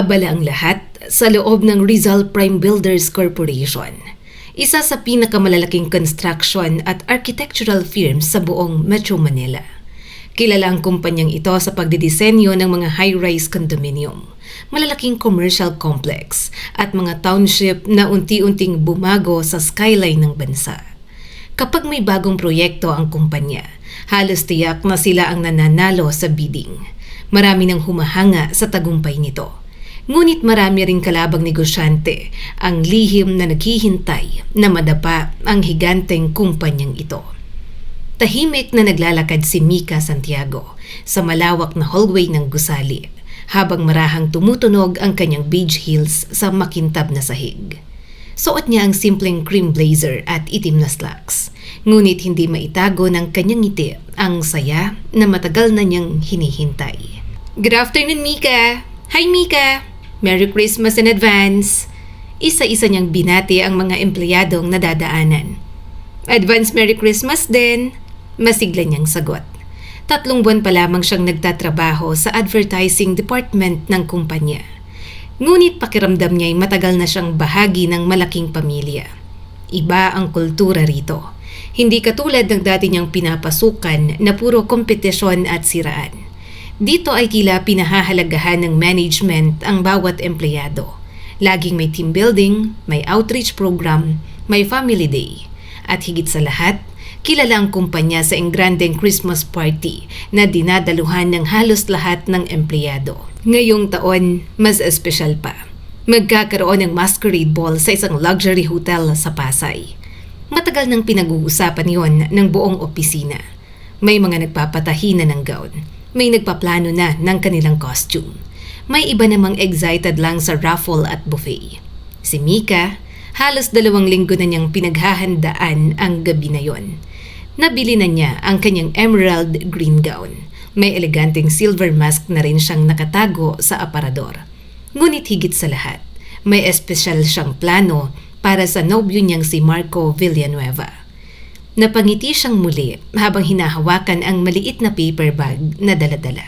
Abala ang lahat sa loob ng Rizal Prime Builders Corporation, isa sa pinakamalalaking construction at architectural firm sa buong Metro Manila. Kilala ang kumpanyang ito sa pagdidisenyo ng mga high-rise condominium, malalaking commercial complex at mga township na unti-unting bumago sa skyline ng bansa. Kapag may bagong proyekto ang kumpanya, halos tiyak na sila ang nananalo sa bidding. Marami nang humahanga sa tagumpay nito. Ngunit marami ring kalabang negosyante ang lihim na naghihintay na madapa ang higanteng kumpanyang ito. Tahimik na naglalakad si Mika Santiago sa malawak na hallway ng gusali habang marahang tumutunog ang kanyang beige heels sa makintab na sahig. Suot niya ang simpleng cream blazer at itim na slacks, ngunit hindi maitago ng kanyang ngiti ang saya na matagal na niyang hinihintay. Good afternoon, Mika! Hi, Mika! Merry Christmas in advance! Isa-isa niyang binati ang mga empleyadong nadadaanan. Advance Merry Christmas din! Masigla niyang sagot. 3 buwan pa lamang siyang nagtatrabaho sa advertising department ng kumpanya. Ngunit pakiramdam niya'y matagal na siyang bahagi ng malaking pamilya. Iba ang kultura rito. Hindi katulad ng dati niyang pinapasukan na puro kompetisyon at siraan. Dito ay tila pinahahalagahan ng management ang bawat empleyado. Laging may team building, may outreach program, may family day. At higit sa lahat, kilala ang kumpanya sa engrandeng Christmas party na dinadaluhan ng halos lahat ng empleyado. Ngayong taon, mas espesyal pa. Magkakaroon ng masquerade ball sa isang luxury hotel sa Pasay. Matagal nang pinag-uusapan yon ng buong opisina. May mga nagpapatahi na ng gown. May nagpaplano na ng kanilang costume. May iba namang excited lang sa raffle at buffet. Si Mika, halos 2 linggo na niyang pinaghahandaan ang gabi na yon. Nabili na niya ang kanyang emerald green gown. May eleganteng silver mask na rin siyang nakatago sa aparador. Ngunit higit sa lahat, may espesyal siyang plano para sa nobyo niyang si Marco Villanueva. Napangiti siyang muli habang hinahawakan ang maliit na paper bag na daladala.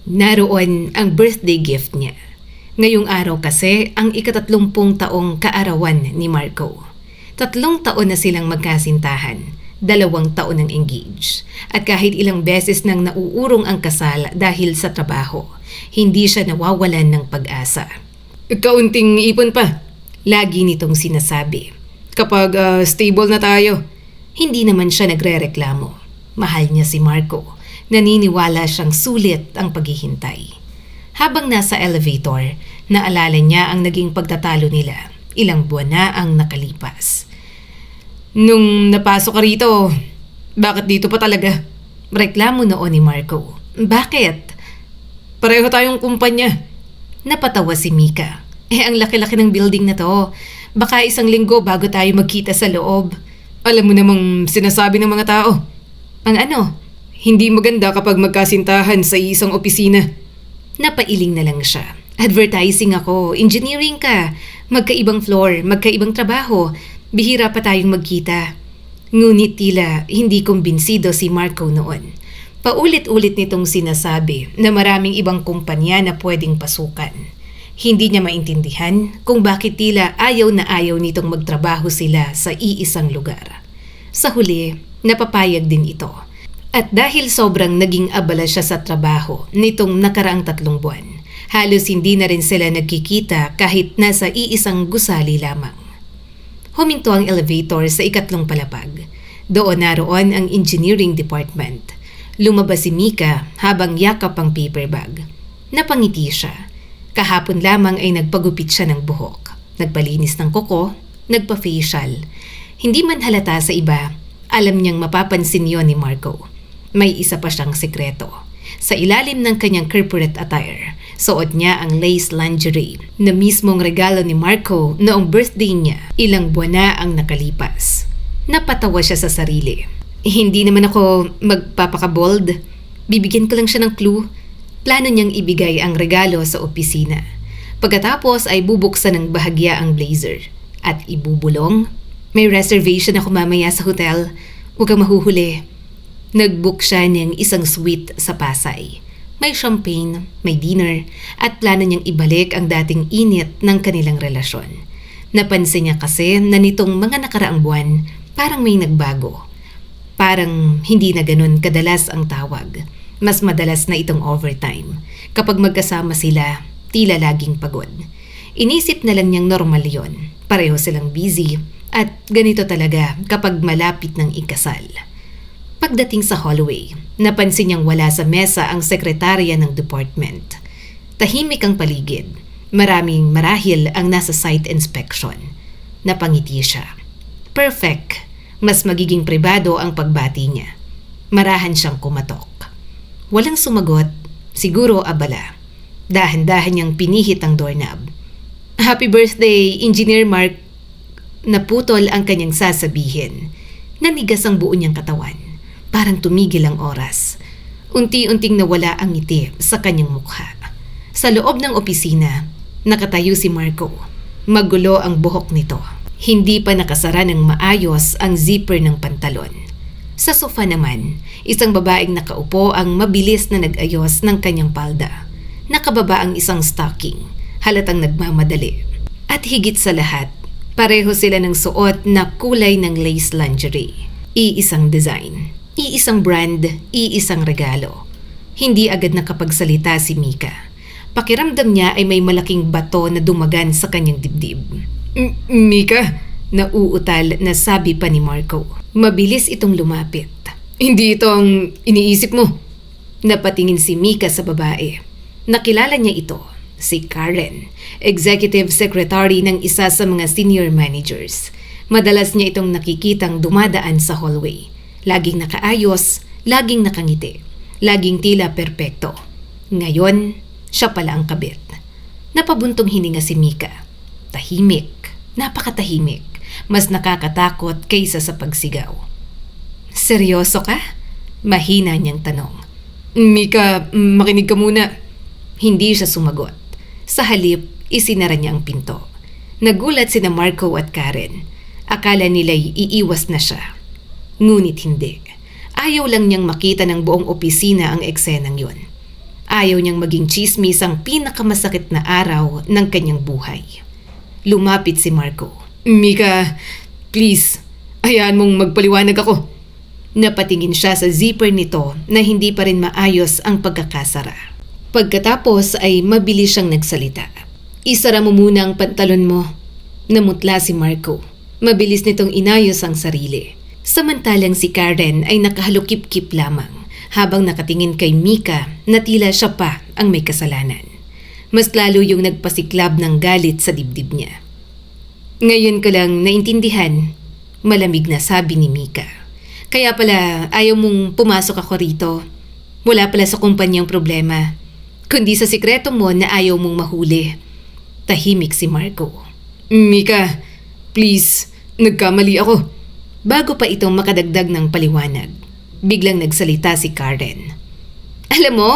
Naroon ang birthday gift niya. Ngayong araw kasi ang ika-30 taong kaarawan ni Marco. 3 taon na silang magkasintahan, 2 taon nang engaged. At kahit ilang beses nang nauurong ang kasal dahil sa trabaho, hindi siya nawawalan ng pag-asa. Kaunting ipon pa, lagi nitong sinasabi. Kapag stable na tayo. Hindi naman siya nagrereklamo. Mahal niya si Marco. Naniniwala siyang sulit ang paghihintay. Habang nasa elevator, naalala niya ang naging pagtatalo nila. Ilang buwan na ang nakalipas. Nung napasok ka rito, bakit dito pa talaga? Reklamo noon ni Marco. Bakit? Pareho tayong kumpanya. Napatawa si Mika. Ang laki-laki ng building na to. Baka 1 linggo bago tayo magkita sa loob. Alam mo namang sinasabi ng mga tao. Ang ano? Hindi maganda kapag magkasintahan sa isang opisina. Napailing na lang siya. Advertising ako, engineering ka. Magkaibang floor, magkaibang trabaho. Bihira pa tayong magkita. Ngunit tila hindi kumbinsido si Marco noon. Paulit-ulit nitong sinasabi na maraming ibang kumpanya na pwedeng pasukan. Hindi niya maintindihan kung bakit tila ayaw na ayaw nitong magtrabaho sila sa iisang lugar. Sa huli, napapayag din ito. At dahil sobrang naging abala siya sa trabaho nitong nakaraang 3 buwan, halos hindi na rin sila nagkikita kahit nasa iisang gusali lamang. Huminto ang elevator sa ika-3 palapag. Doon naroon ang engineering department. Lumabas si Mika habang yakap ang paper bag. Napangiti siya. Kahapon lamang ay nagpagupit siya ng buhok, nagpalinis ng kuko, nagpa-facial. Hindi man halata sa iba, alam niyang mapapansin yon ni Marco. May isa pa siyang sekreto. Sa ilalim ng kanyang corporate attire, suot niya ang lace lingerie na mismong regalo ni Marco noong birthday niya. Ilang buwan na ang nakalipas. Napatawa siya sa sarili. Hindi naman ako magpapakabold. Bibigyan ko lang siya ng clue. Plano niyang ibigay ang regalo sa opisina. Pagkatapos ay bubuksan ng bahagya ang blazer at ibubulong. May reservation ako mamaya sa hotel. Huwag kang mahuhuli. Nag-book siya ng isang suite sa Pasay. May champagne, may dinner, at plano niyang ibalik ang dating init ng kanilang relasyon. Napansin niya kasi na nitong mga nakaraang buwan, parang may nagbago. Parang hindi na ganun kadalas ang tawag. Mas madalas na itong overtime. Kapag magkasama sila, tila laging pagod. Inisip na lang niyang normal yon. Pareho silang busy at ganito talaga kapag malapit ng ikasal. Pagdating sa hallway, napansin niyang wala sa mesa ang sekretarya ng department. Tahimik ang paligid. Maraming marahil ang nasa site inspection. Napangiti siya. Perfect. Mas magiging pribado ang pagbati niya. Marahan siyang kumatok. Walang sumagot. Siguro abala. Dahan-dahan niyang pinihit ang doorknob. Happy birthday, Engineer Mark. Naputol ang kanyang sasabihin. Nanigas ang buo niyang katawan. Parang tumigil ang oras. Unti-unting nawala ang ngiti sa kanyang mukha. Sa loob ng opisina, nakatayo si Marco. Magulo ang buhok nito. Hindi pa nakasara ng maayos ang zipper ng pantalon. Sa sofa naman, isang babaeng nakaupo ang mabilis na nag-ayos ng kanyang palda. Nakababa ang isang stocking, halatang nagmamadali. At higit sa lahat, pareho sila ng suot na kulay ng lace lingerie. Iisang design, iisang brand, iisang regalo. Hindi agad nakapagsalita si Mika. Pakiramdam niya ay may malaking bato na dumagan sa kanyang dibdib. Mika, nauutal na sabi pa ni Marco. Mabilis itong lumapit. Hindi ito ang iniisip mo. Napatingin si Mika sa babae. Nakilala niya ito, si Karen, executive secretary ng isa sa mga senior managers. Madalas niya itong nakikitang dumadaan sa hallway. Laging nakaayos, laging nakangiti, laging tila perpekto. Ngayon, siya pala ang kabit. Napabuntong hininga si Mika. Tahimik, napakatahimik. Mas nakakatakot kaysa sa pagsigaw. Seryoso ka? Mahina niyang tanong. Mika, makinig ka muna. Hindi siya sumagot. Sa halip, isinara niya ang pinto. Nagulat sina Marco at Karen. Akala nila'y iiwas na siya. Ngunit hindi. Ayaw lang niyang makita ng buong opisina ang eksenang yon. Ayaw niyang maging chismis ang pinakamasakit na araw ng kanyang buhay. Lumapit si Marco. Mika, please, hayaan mong magpaliwanag ako. Napatingin siya sa zipper nito na hindi pa rin maayos ang pagkakasara. Pagkatapos ay mabilis siyang nagsalita. Isara mo muna ang pantalon mo. Namutla si Marco. Mabilis nitong inayos ang sarili. Samantalang si Karen ay nakahalukip-kip lamang habang nakatingin kay Mika na tila siya pa ang may kasalanan. Mas lalo yung nagpasiklab ng galit sa dibdib niya. Ngayon ko lang naintindihan, malamig na sabi ni Mika. Kaya pala ayaw mong pumasok ako rito. Wala pala sa kumpanyang problema, kundi sa sikreto mo na ayaw mong mahuli. Tahimik si Marco. Mika, please, nagkamali ako. Bago pa itong makadagdag ng paliwanag, biglang nagsalita si Karen. Alam mo,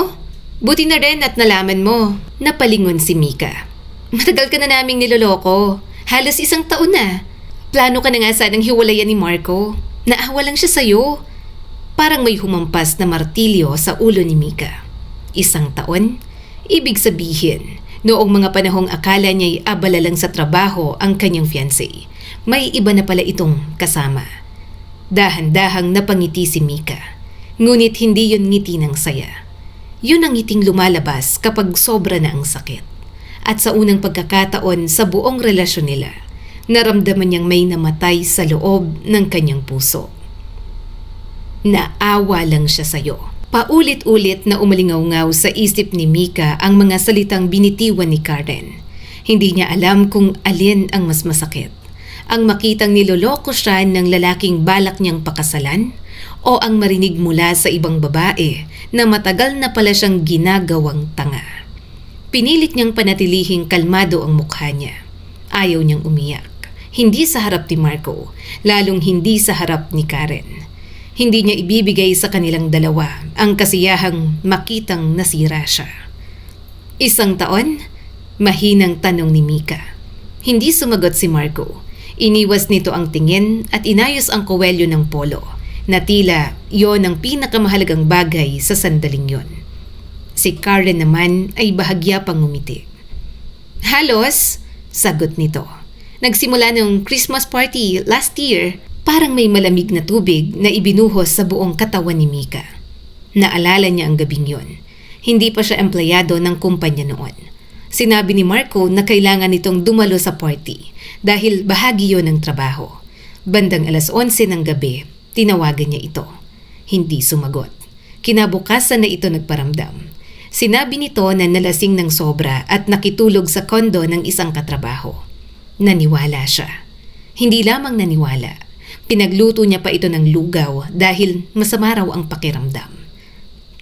buti na rin at nalaman mo. Napalingon si Mika. Matagal ka na naming niloloko. Halos 1 taon na. Plano ka na nga sanang hiwalayan ni Marco. Naawa lang siya sa'yo. Parang may humampas na martilyo sa ulo ni Mika. 1 taon? Ibig sabihin, noong mga panahong akala niya'y abala lang sa trabaho ang kanyang fiancé, may iba na pala itong kasama. Dahan-dahang napangiti si Mika. Ngunit hindi yun ngiti ng saya. Yun ang ngiting lumalabas kapag sobra na ang sakit. At sa unang pagkakataon sa buong relasyon nila, naramdaman niyang may namatay sa loob ng kanyang puso. Naawa lang siya sa'yo. Paulit-ulit na umalingaw-ngaw sa isip ni Mika ang mga salitang binitiwan ni Karen. Hindi niya alam kung alin ang mas masakit. Ang makitang niloloko siya ng lalaking balak niyang pakasalan o ang marinig mula sa ibang babae na matagal na pala siyang ginagawang tanga. Pinilit niyang panatilihing kalmado ang mukha niya. Ayaw niyang umiyak. Hindi sa harap ni Marco, lalong hindi sa harap ni Karen. Hindi niya ibibigay sa kanilang dalawa ang kasiyahang makitang nasira siya. 1 taon? Mahinang tanong ni Mika. Hindi sumagot si Marco. Iniwas nito ang tingin at inayos ang kuwelyo ng polo na tila yon ang pinakamahalagang bagay sa sandaling yon. Si Karen naman ay bahagya pang ngumiti. Halos, sagot nito. Nagsimula ng Christmas party last year, parang may malamig na tubig na ibinuhos sa buong katawan ni Mika. Naalala niya ang gabing yon. Hindi pa siya empleyado ng kumpanya noon. Sinabi ni Marco na kailangan nitong dumalo sa party dahil bahagi yon ng trabaho. Bandang 11:00 ng gabi, tinawagan niya ito. Hindi sumagot. Kinabukasan na ito nagparamdam. Sinabi nito na nalasing ng sobra at nakitulog sa kondo ng isang katrabaho. Naniwala siya. Hindi lamang naniwala. Pinagluto niya pa ito ng lugaw dahil masama raw ang pakiramdam.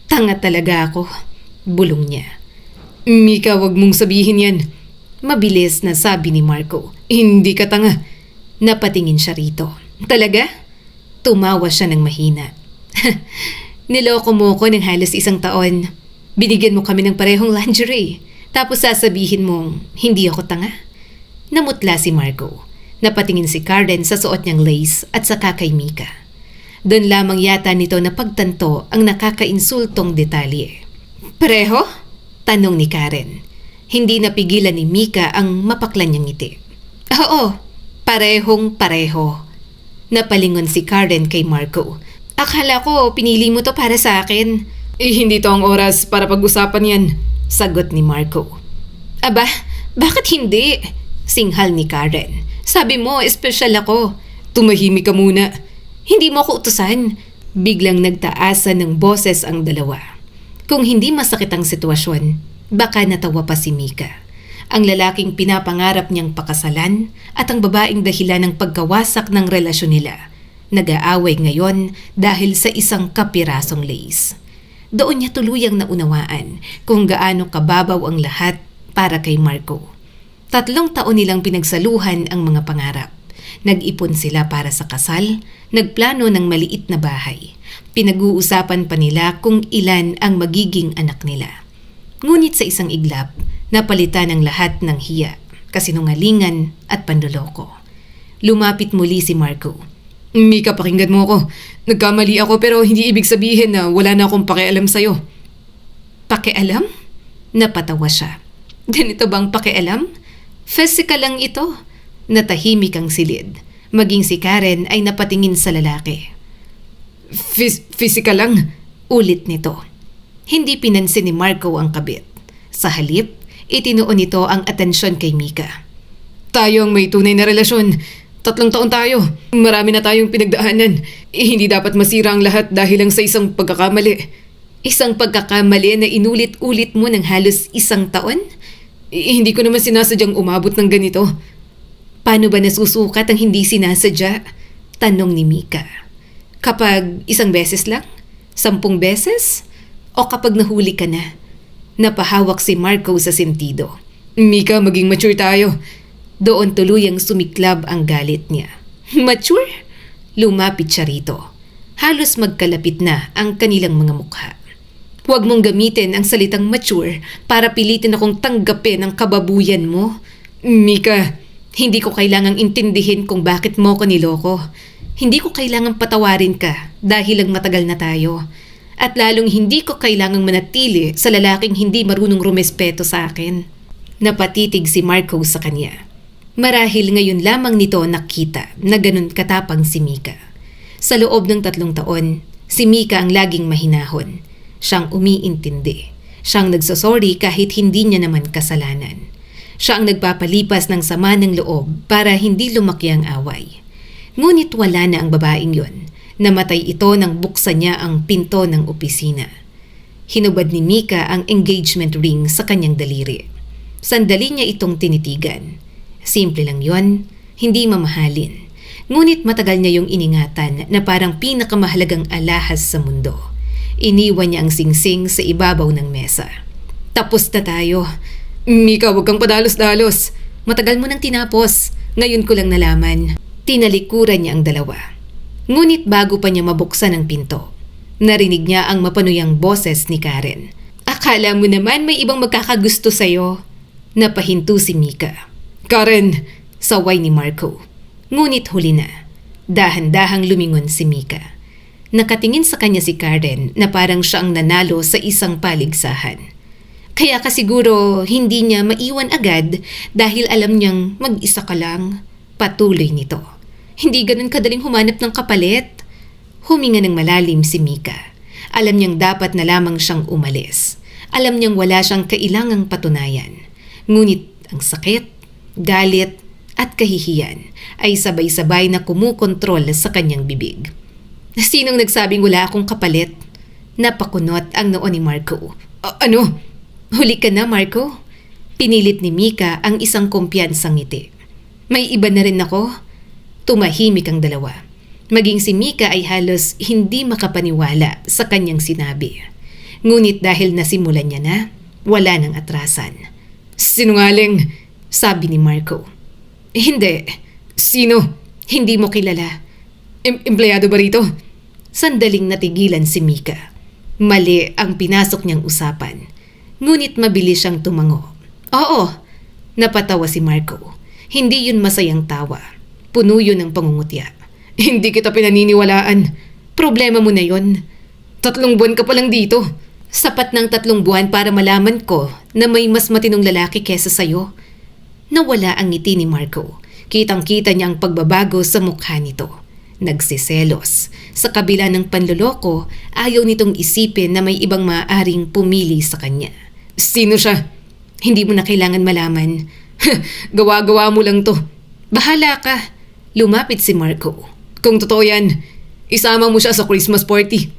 Tanga talaga ako, bulong niya. Mika, wag mong sabihin yan. Mabilis na sabi ni Marco. Hindi ka tanga. Napatingin siya rito. Talaga? Tumawa siya ng mahina. Niloko mo ko ng halos 1 taon. Binigyan mo kami ng parehong lingerie. Tapos sasabihin mong hindi ako tanga? Namutla si Marco. Napatingin si Karen sa suot niyang lace at saka kay Mika. Doon lamang yata nito napagtanto ang nakakainsultong detalye. Pareho? Tanong ni Karen. Hindi napigilan ni Mika ang mapaklan niyang ngiti. Oo, parehong pareho. Napalingon si Karen kay Marco. Akala ko pinili mo to para sa akin. Hindi to ang oras para pag-usapan yan, sagot ni Marco. Aba, bakit hindi? Singhal ni Karen. Sabi mo, espesyal ako. Tumahimik ka muna. Hindi mo ako utusan. Biglang nagtaasan ng boses ang dalawa. Kung hindi masakit ang sitwasyon, baka natawa pa si Mika. Ang lalaking pinapangarap niyang pakasalan at ang babaeng dahilan ng pagkawasak ng relasyon nila. Nag-aaway ngayon dahil sa isang kapirasong lace. Doon niya tuluyang naunawaan kung gaano kababaw ang lahat para kay Marco. 3 taon nilang pinagsaluhan ang mga pangarap. Nag-ipon sila para sa kasal, nagplano ng maliit na bahay. Pinag-uusapan pa nila kung ilan ang magiging anak nila. Ngunit sa isang iglap, napalitan ang lahat ng hiya, kasinungalingan at panloloko. Lumapit muli si Marco. Mika, pakinggan mo ako. Nagkamali ako pero hindi ibig sabihin na wala na akong pakialam sa'yo. Pakialam? Napatawa siya. Ganito bang pakialam? Physical lang ito. Natahimik ang silid. Maging si Karen ay napatingin sa lalaki. Physical lang? Ulit nito. Hindi pinansin ni Marco ang kabit. Sa halip, itinuon nito ang atensyon kay Mika. Tayo ang may tunay na relasyon. 3 taon tayo. Marami na tayong pinagdaanan. Hindi dapat masira ang lahat dahil lang sa isang pagkakamali. Isang pagkakamali na inulit-ulit mo ng halos 1 taon? Hindi ko naman sinasadyang umabot ng ganito. Paano ba nasusukat ang hindi sinasadya? Tanong ni Mika. Kapag 1 beses lang? 10 beses? O kapag nahuli ka na? Napahawak si Marco sa sentido. Mika, maging mature tayo. Doon tuluyang sumiklab ang galit niya. Mature? Lumapit siya rito. Halos magkalapit na ang kanilang mga mukha. Huwag mong gamitin ang salitang mature para pilitin akong tanggapin ang kababuyan mo. Mika, hindi ko kailangang intindihin kung bakit mo ko niloko. Hindi ko kailangang patawarin ka dahil lang matagal na tayo. At lalong hindi ko kailangang manatili sa lalaking hindi marunong rumespeto sa akin. Napatitig si Marco sa kanya. Marahil ngayon lamang nito nakita na ganun katapang si Mika. Sa loob ng 3 taon, si Mika ang laging mahinahon. Siyang umiintindi. Siyang nagsasorry kahit hindi niya naman kasalanan. Siya ang nagpapalipas ng sama ng loob para hindi lumaki ang away. Ngunit wala na ang babaeng yon. Namatay ito nang buksan niya ang pinto ng opisina. Hinubad ni Mika ang engagement ring sa kanyang daliri. Sandali niya itong tinitigan. Simple lang yon, hindi mamahalin. Ngunit matagal niya yung iningatan na parang pinakamahalagang alahas sa mundo. Iniwan niya ang singsing sa ibabaw ng mesa. Tapos na tayo. Mika, huwag kang padalos-dalos. Matagal mo nang tinapos. Ngayon ko lang nalaman. Tinalikuran niya ang dalawa. Ngunit bago pa niya mabuksan ang pinto, narinig niya ang mapanuyang boses ni Karen. Akala mo naman may ibang magkakagusto sa'yo. Napahinto si Mika. Karen! Saway ni Marco. Ngunit huli na. Dahan-dahang lumingon si Mika. Nakatingin sa kanya si Karen na parang siya ang nanalo sa isang paligsahan. Kaya ka siguro hindi niya maiwan agad dahil alam niyang mag-isa ka lang. Patuloy nito. Hindi ganun kadaling humanap ng kapalit. Huminga ng malalim si Mika. Alam niyang dapat na lamang siyang umalis. Alam niyang wala siyang kailangang patunayan. Ngunit ang sakit, galit at kahihiyan ay sabay-sabay na kumukontrol sa kanyang bibig. Sinong nagsabing wala akong kapalit? Napakunot ang noo ni Marco. Ano? Huli ka na, Marco? Pinilit ni Mika ang isang kumpiyansang ngiti. May iba na rin ako? Tumahimik ang dalawa. Maging si Mika ay halos hindi makapaniwala sa kanyang sinabi. Ngunit dahil nasimulan niya na, wala nang atrasan. Sinungaling, sabi ni Marco. Hindi. Sino? Hindi mo kilala. Empleyado ba rito? Sandaling natigilan si Mika. Mali ang pinasok niyang usapan. Ngunit mabilis siyang tumango. Oo, napatawa si Marco. Hindi yun masayang tawa. Puno yun ng pangungutya. Hindi kita pinaniniwalaan. Problema mo na yun. 3 buwan ka pa lang dito. Sapat ng 3 buwan para malaman ko na may mas matinong lalaki kesa sayo. Nawala ang ngiti ni Marco. Kitang-kita niya ang pagbabago sa mukha nito. Nagsiselos. Sa kabila ng panloloko, ayaw nitong isipin na may ibang maaaring pumili sa kanya. Sino siya? Hindi mo na kailangan malaman. Gawa-gawa mo lang to. Bahala ka. Lumapit si Marco. Kung totoo yan, isama mo siya sa Christmas party.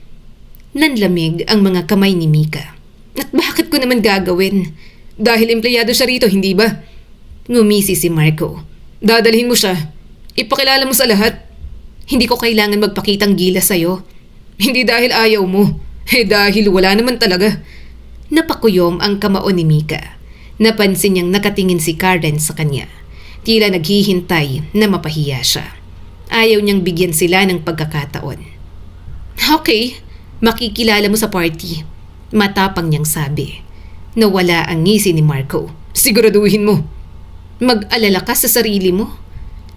Nanlamig ang mga kamay ni Mika. At bakit ko naman gagawin? Dahil empleyado siya rito, hindi ba? Ngumisi si Marco. Dadalhin mo siya. Ipakilala mo sa lahat. Hindi ko kailangan magpakitang gila sa'yo. Hindi dahil ayaw mo. Dahil wala naman talaga. Napakuyom ang kamao ni Mika. Napansin niyang nakatingin si Karen sa kanya. Tila naghihintay na mapahiya siya. Ayaw niyang bigyan sila ng pagkakataon. Okay, makikilala mo sa party. Matapang niyang sabi. Nawala ang ngisi ni Marco. Siguraduhin mo. Mag-alala ka sa sarili mo.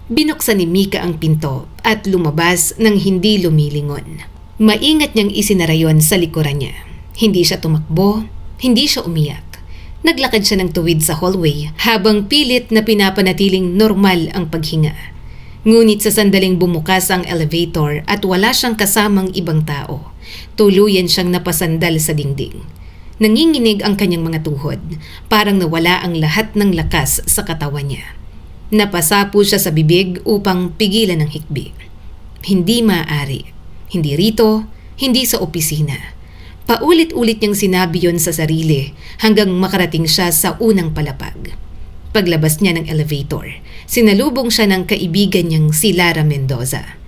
Binuksan ni Mika ang pinto at lumabas nang hindi lumilingon. Maingat niyang isinarayon sa likuran niya. Hindi siya tumakbo, hindi siya umiyak. Naglakad siya ng tuwid sa hallway habang pilit na pinapanatiling normal ang paghinga. Ngunit sa sandaling bumukas ang elevator at wala siyang kasamang ibang tao, tuluyan siyang napasandal sa dingding. Nanginginig ang kanyang mga tuhod, parang nawala ang lahat ng lakas sa katawan niya. Napasapo siya sa bibig upang pigilan ang hikbi. Hindi maaari. Hindi rito, hindi sa opisina. Paulit-ulit niyang sinabi yon sa sarili hanggang makarating siya sa unang palapag. Paglabas niya ng elevator, sinalubong siya ng kaibigan niyang si Lara Mendoza.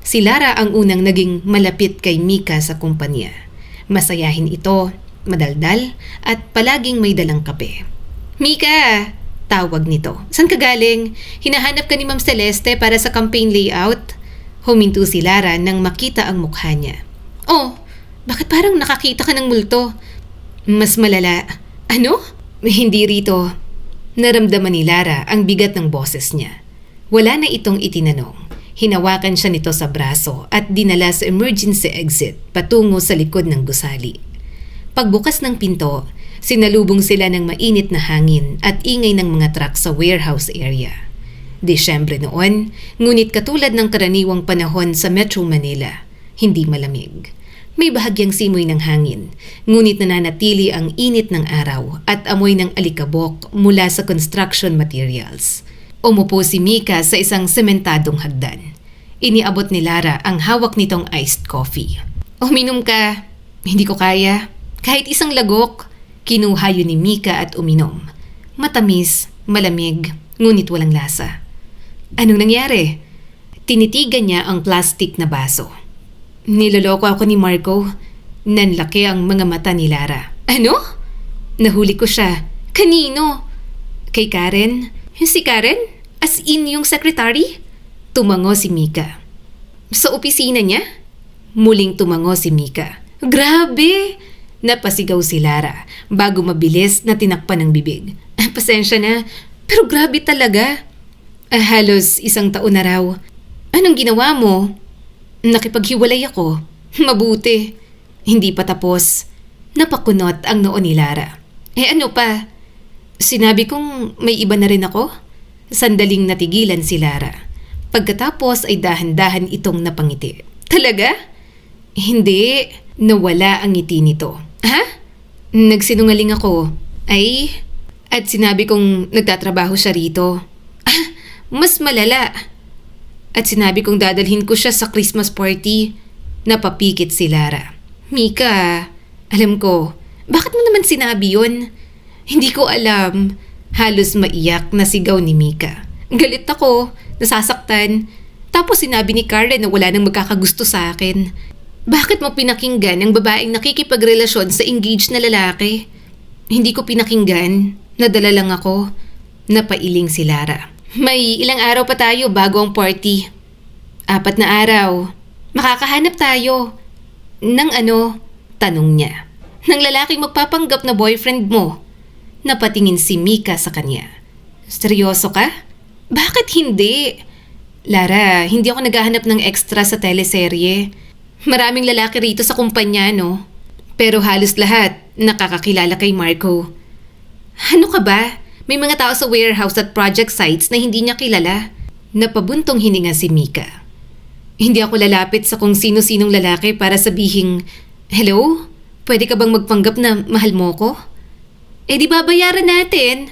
Si Lara ang unang naging malapit kay Mika sa kumpanya. Masayahin ito, madaldal at palaging may dalang kape. Mika! Tawag nito. San ka galing? Hinahanap ka ni Ma'am Celeste para sa campaign layout? Huminto si Lara nang makita ang mukha niya. Oh, bakit parang nakakita ka ng multo? Mas malala. Ano? Hindi rito. Naramdaman ni Lara ang bigat ng boses niya. Wala na itong itinanong. Hinawakan siya nito sa braso at dinala sa emergency exit patungo sa likod ng gusali. Pagbukas ng pinto, sinalubong sila ng mainit na hangin at ingay ng mga truck sa warehouse area. Desyembre noon, ngunit katulad ng karaniwang panahon sa Metro Manila, hindi malamig. May bahagyang simoy ng hangin, ngunit nananatili ang init ng araw at amoy ng alikabok mula sa construction materials. Umupo si Mika sa isang sementadong hagdan. Iniabot ni Lara ang hawak nitong iced coffee. Uminom ka. Hindi ko kaya. Kahit isang lagok. Kinuha yun ni Mika at uminom. Matamis, malamig, ngunit walang lasa. Anong nangyari? Tinitigan niya ang plastic na baso. Niloloko ako ni Marco. Nanlaki ang mga mata ni Lara. Ano? Nahuli ko siya. Kanino? Kay Karen? Yung si Karen? As in yung secretary? Tumango si Mika. Sa opisina niya? Muling tumango si Mika. Grabe! Napasigaw si Lara bago mabilis na tinakpan ng bibig. Pasensya na, pero grabe talaga. Halos 1 taon na raw. Anong ginawa mo? Nakipaghiwalay ako. Mabuti. Hindi pa tapos. Napakunot ang noo ni Lara. Ano pa? Sinabi kong may iba na rin ako? Sandaling natigilan si Lara. Pagkatapos ay dahan-dahan itong napangiti. Talaga? Hindi. Nawala ang ngiti nito. Ha? Nagsinungaling ako. Ay, at sinabi kong nagtatrabaho siya rito. Ah, mas malala. At sinabi kong dadalhin ko siya sa Christmas party. Napapikit si Lara. Mika, alam ko, bakit mo naman sinabi yun? Hindi ko alam. Halos maiyak na sigaw ni Mika. Galit ako, nasasaktan. Tapos sinabi ni Karen na wala nang magkakagusto sa akin. Bakit mo pinakinggan ang babaeng nakikipagrelasyon sa engaged na lalaki? Hindi ko pinakinggan. Nadala lang ako. Napailing si Lara. May ilang araw pa tayo bago ang party. 4 na araw. Makakahanap tayo. Nang ano? Tanong niya. Nang lalaking magpapanggap na boyfriend mo. Napatingin si Mika sa kanya. Seryoso ka? Bakit hindi? Lara, hindi ako naghahanap ng extra sa teleserye. Maraming lalaki rito sa kumpanya, no? Pero halos lahat nakakakilala kay Marco. Ano ka ba? May mga tao sa warehouse at project sites na hindi niya kilala. Napabuntong hininga si Mika. Hindi ako lalapit sa kung sino-sinong lalaki para sabihing, hello? Pwede ka bang magpanggap na mahal mo ko? Di babayaran natin.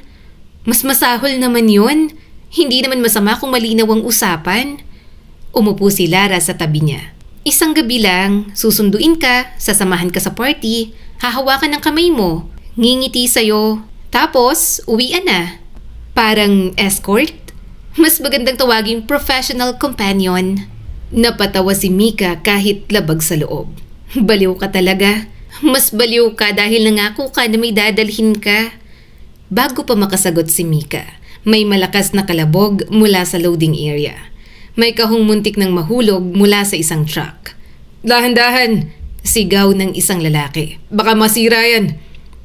Mas masahol naman yun. Hindi naman masama kung malinaw ang usapan. Umupo si Lara sa tabi niya. Isang gabi lang, susunduin ka, sasamahan ka sa party, hahawakan ng kamay mo, ngingiti sa'yo, tapos uwian na. Parang escort? Mas magandang tawaging professional companion. Napatawa si Mika kahit labag sa loob. Baliw ka talaga. Mas baliw ka dahil nangako ka na may dadalhin ka. Bago pa makasagot si Mika, may malakas na kalabog mula sa loading area. May kahong muntik ng mahulog mula sa isang truck. Dahan-dahan! Sigaw ng isang lalaki. Baka masira yan!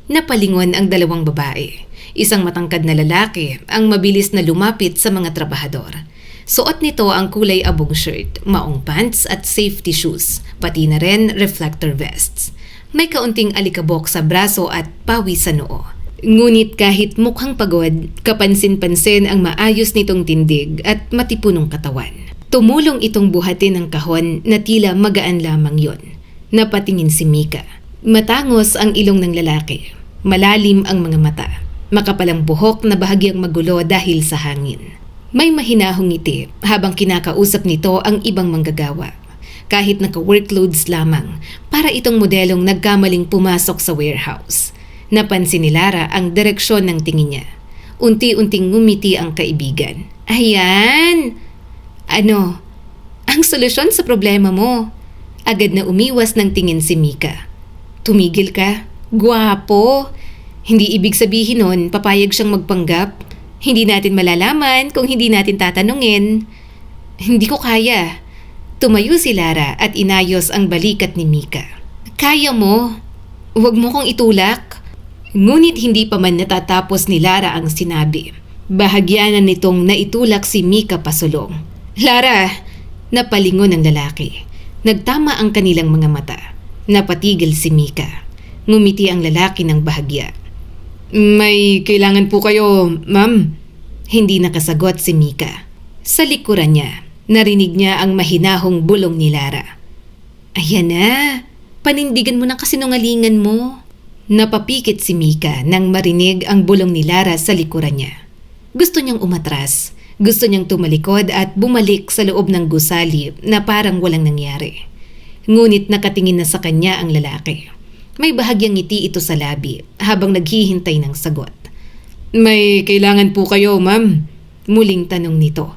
Napalingon ang dalawang babae. Isang matangkad na lalaki ang mabilis na lumapit sa mga trabahador. Suot nito ang kulay abong shirt, maong pants at safety shoes, pati na rin reflector vests. May kaunting alikabok sa braso at pawis sa noo. Ngunit kahit mukhang pagod, kapansin-pansin ang maayos nitong tindig at matipunong katawan. Tumulong itong buhatin ng kahon na tila magaan lamang yon. Napatingin si Mika. Matangos ang ilong ng lalaki. Malalim ang mga mata. Makapalang buhok na bahagyang magulo dahil sa hangin. May mahinahong ngiti habang kinakausap nito ang ibang manggagawa. Kahit naka-workloads lamang, para itong modelong nagkamaling pumasok sa warehouse. Napansin ni Lara ang direksyon ng tingin niya. Unti-unting ngumiti ang kaibigan. Ayan! Ano? Ang solusyon sa problema mo. Agad na umiwas ng tingin si Mika. Tumigil ka? Gwapo! Hindi ibig sabihin nun papayag siyang magpanggap. Hindi natin malalaman kung hindi natin tatanungin. Hindi ko kaya. Tumayo si Lara at inayos ang balikat ni Mika. Kaya mo. Huwag mo kong itulak. Ngunit hindi pa man natatapos ni Lara ang sinabi. Bahagyanan nitong naitulak si Mika pasulong. Lara! Napalingon ang lalaki. Nagtama ang kanilang mga mata. Napatigil si Mika. Ngumiti ang lalaki ng bahagya. May kailangan po kayo, ma'am? Hindi nakasagot si Mika. Sa likuran niya, narinig niya ang mahinahong bulong ni Lara. Ayan na, panindigan mo ng kasinungalingan mo. Napapikit si Mika nang marinig ang bulong ni Lara sa likuran niya. Gusto niyang umatras, gusto niyang tumalikod at bumalik sa loob ng gusali na parang walang nangyari. Ngunit nakatingin na sa kanya ang lalaki. May bahagyang ngiti ito sa labi habang naghihintay ng sagot. May kailangan po kayo, ma'am? Muling tanong nito.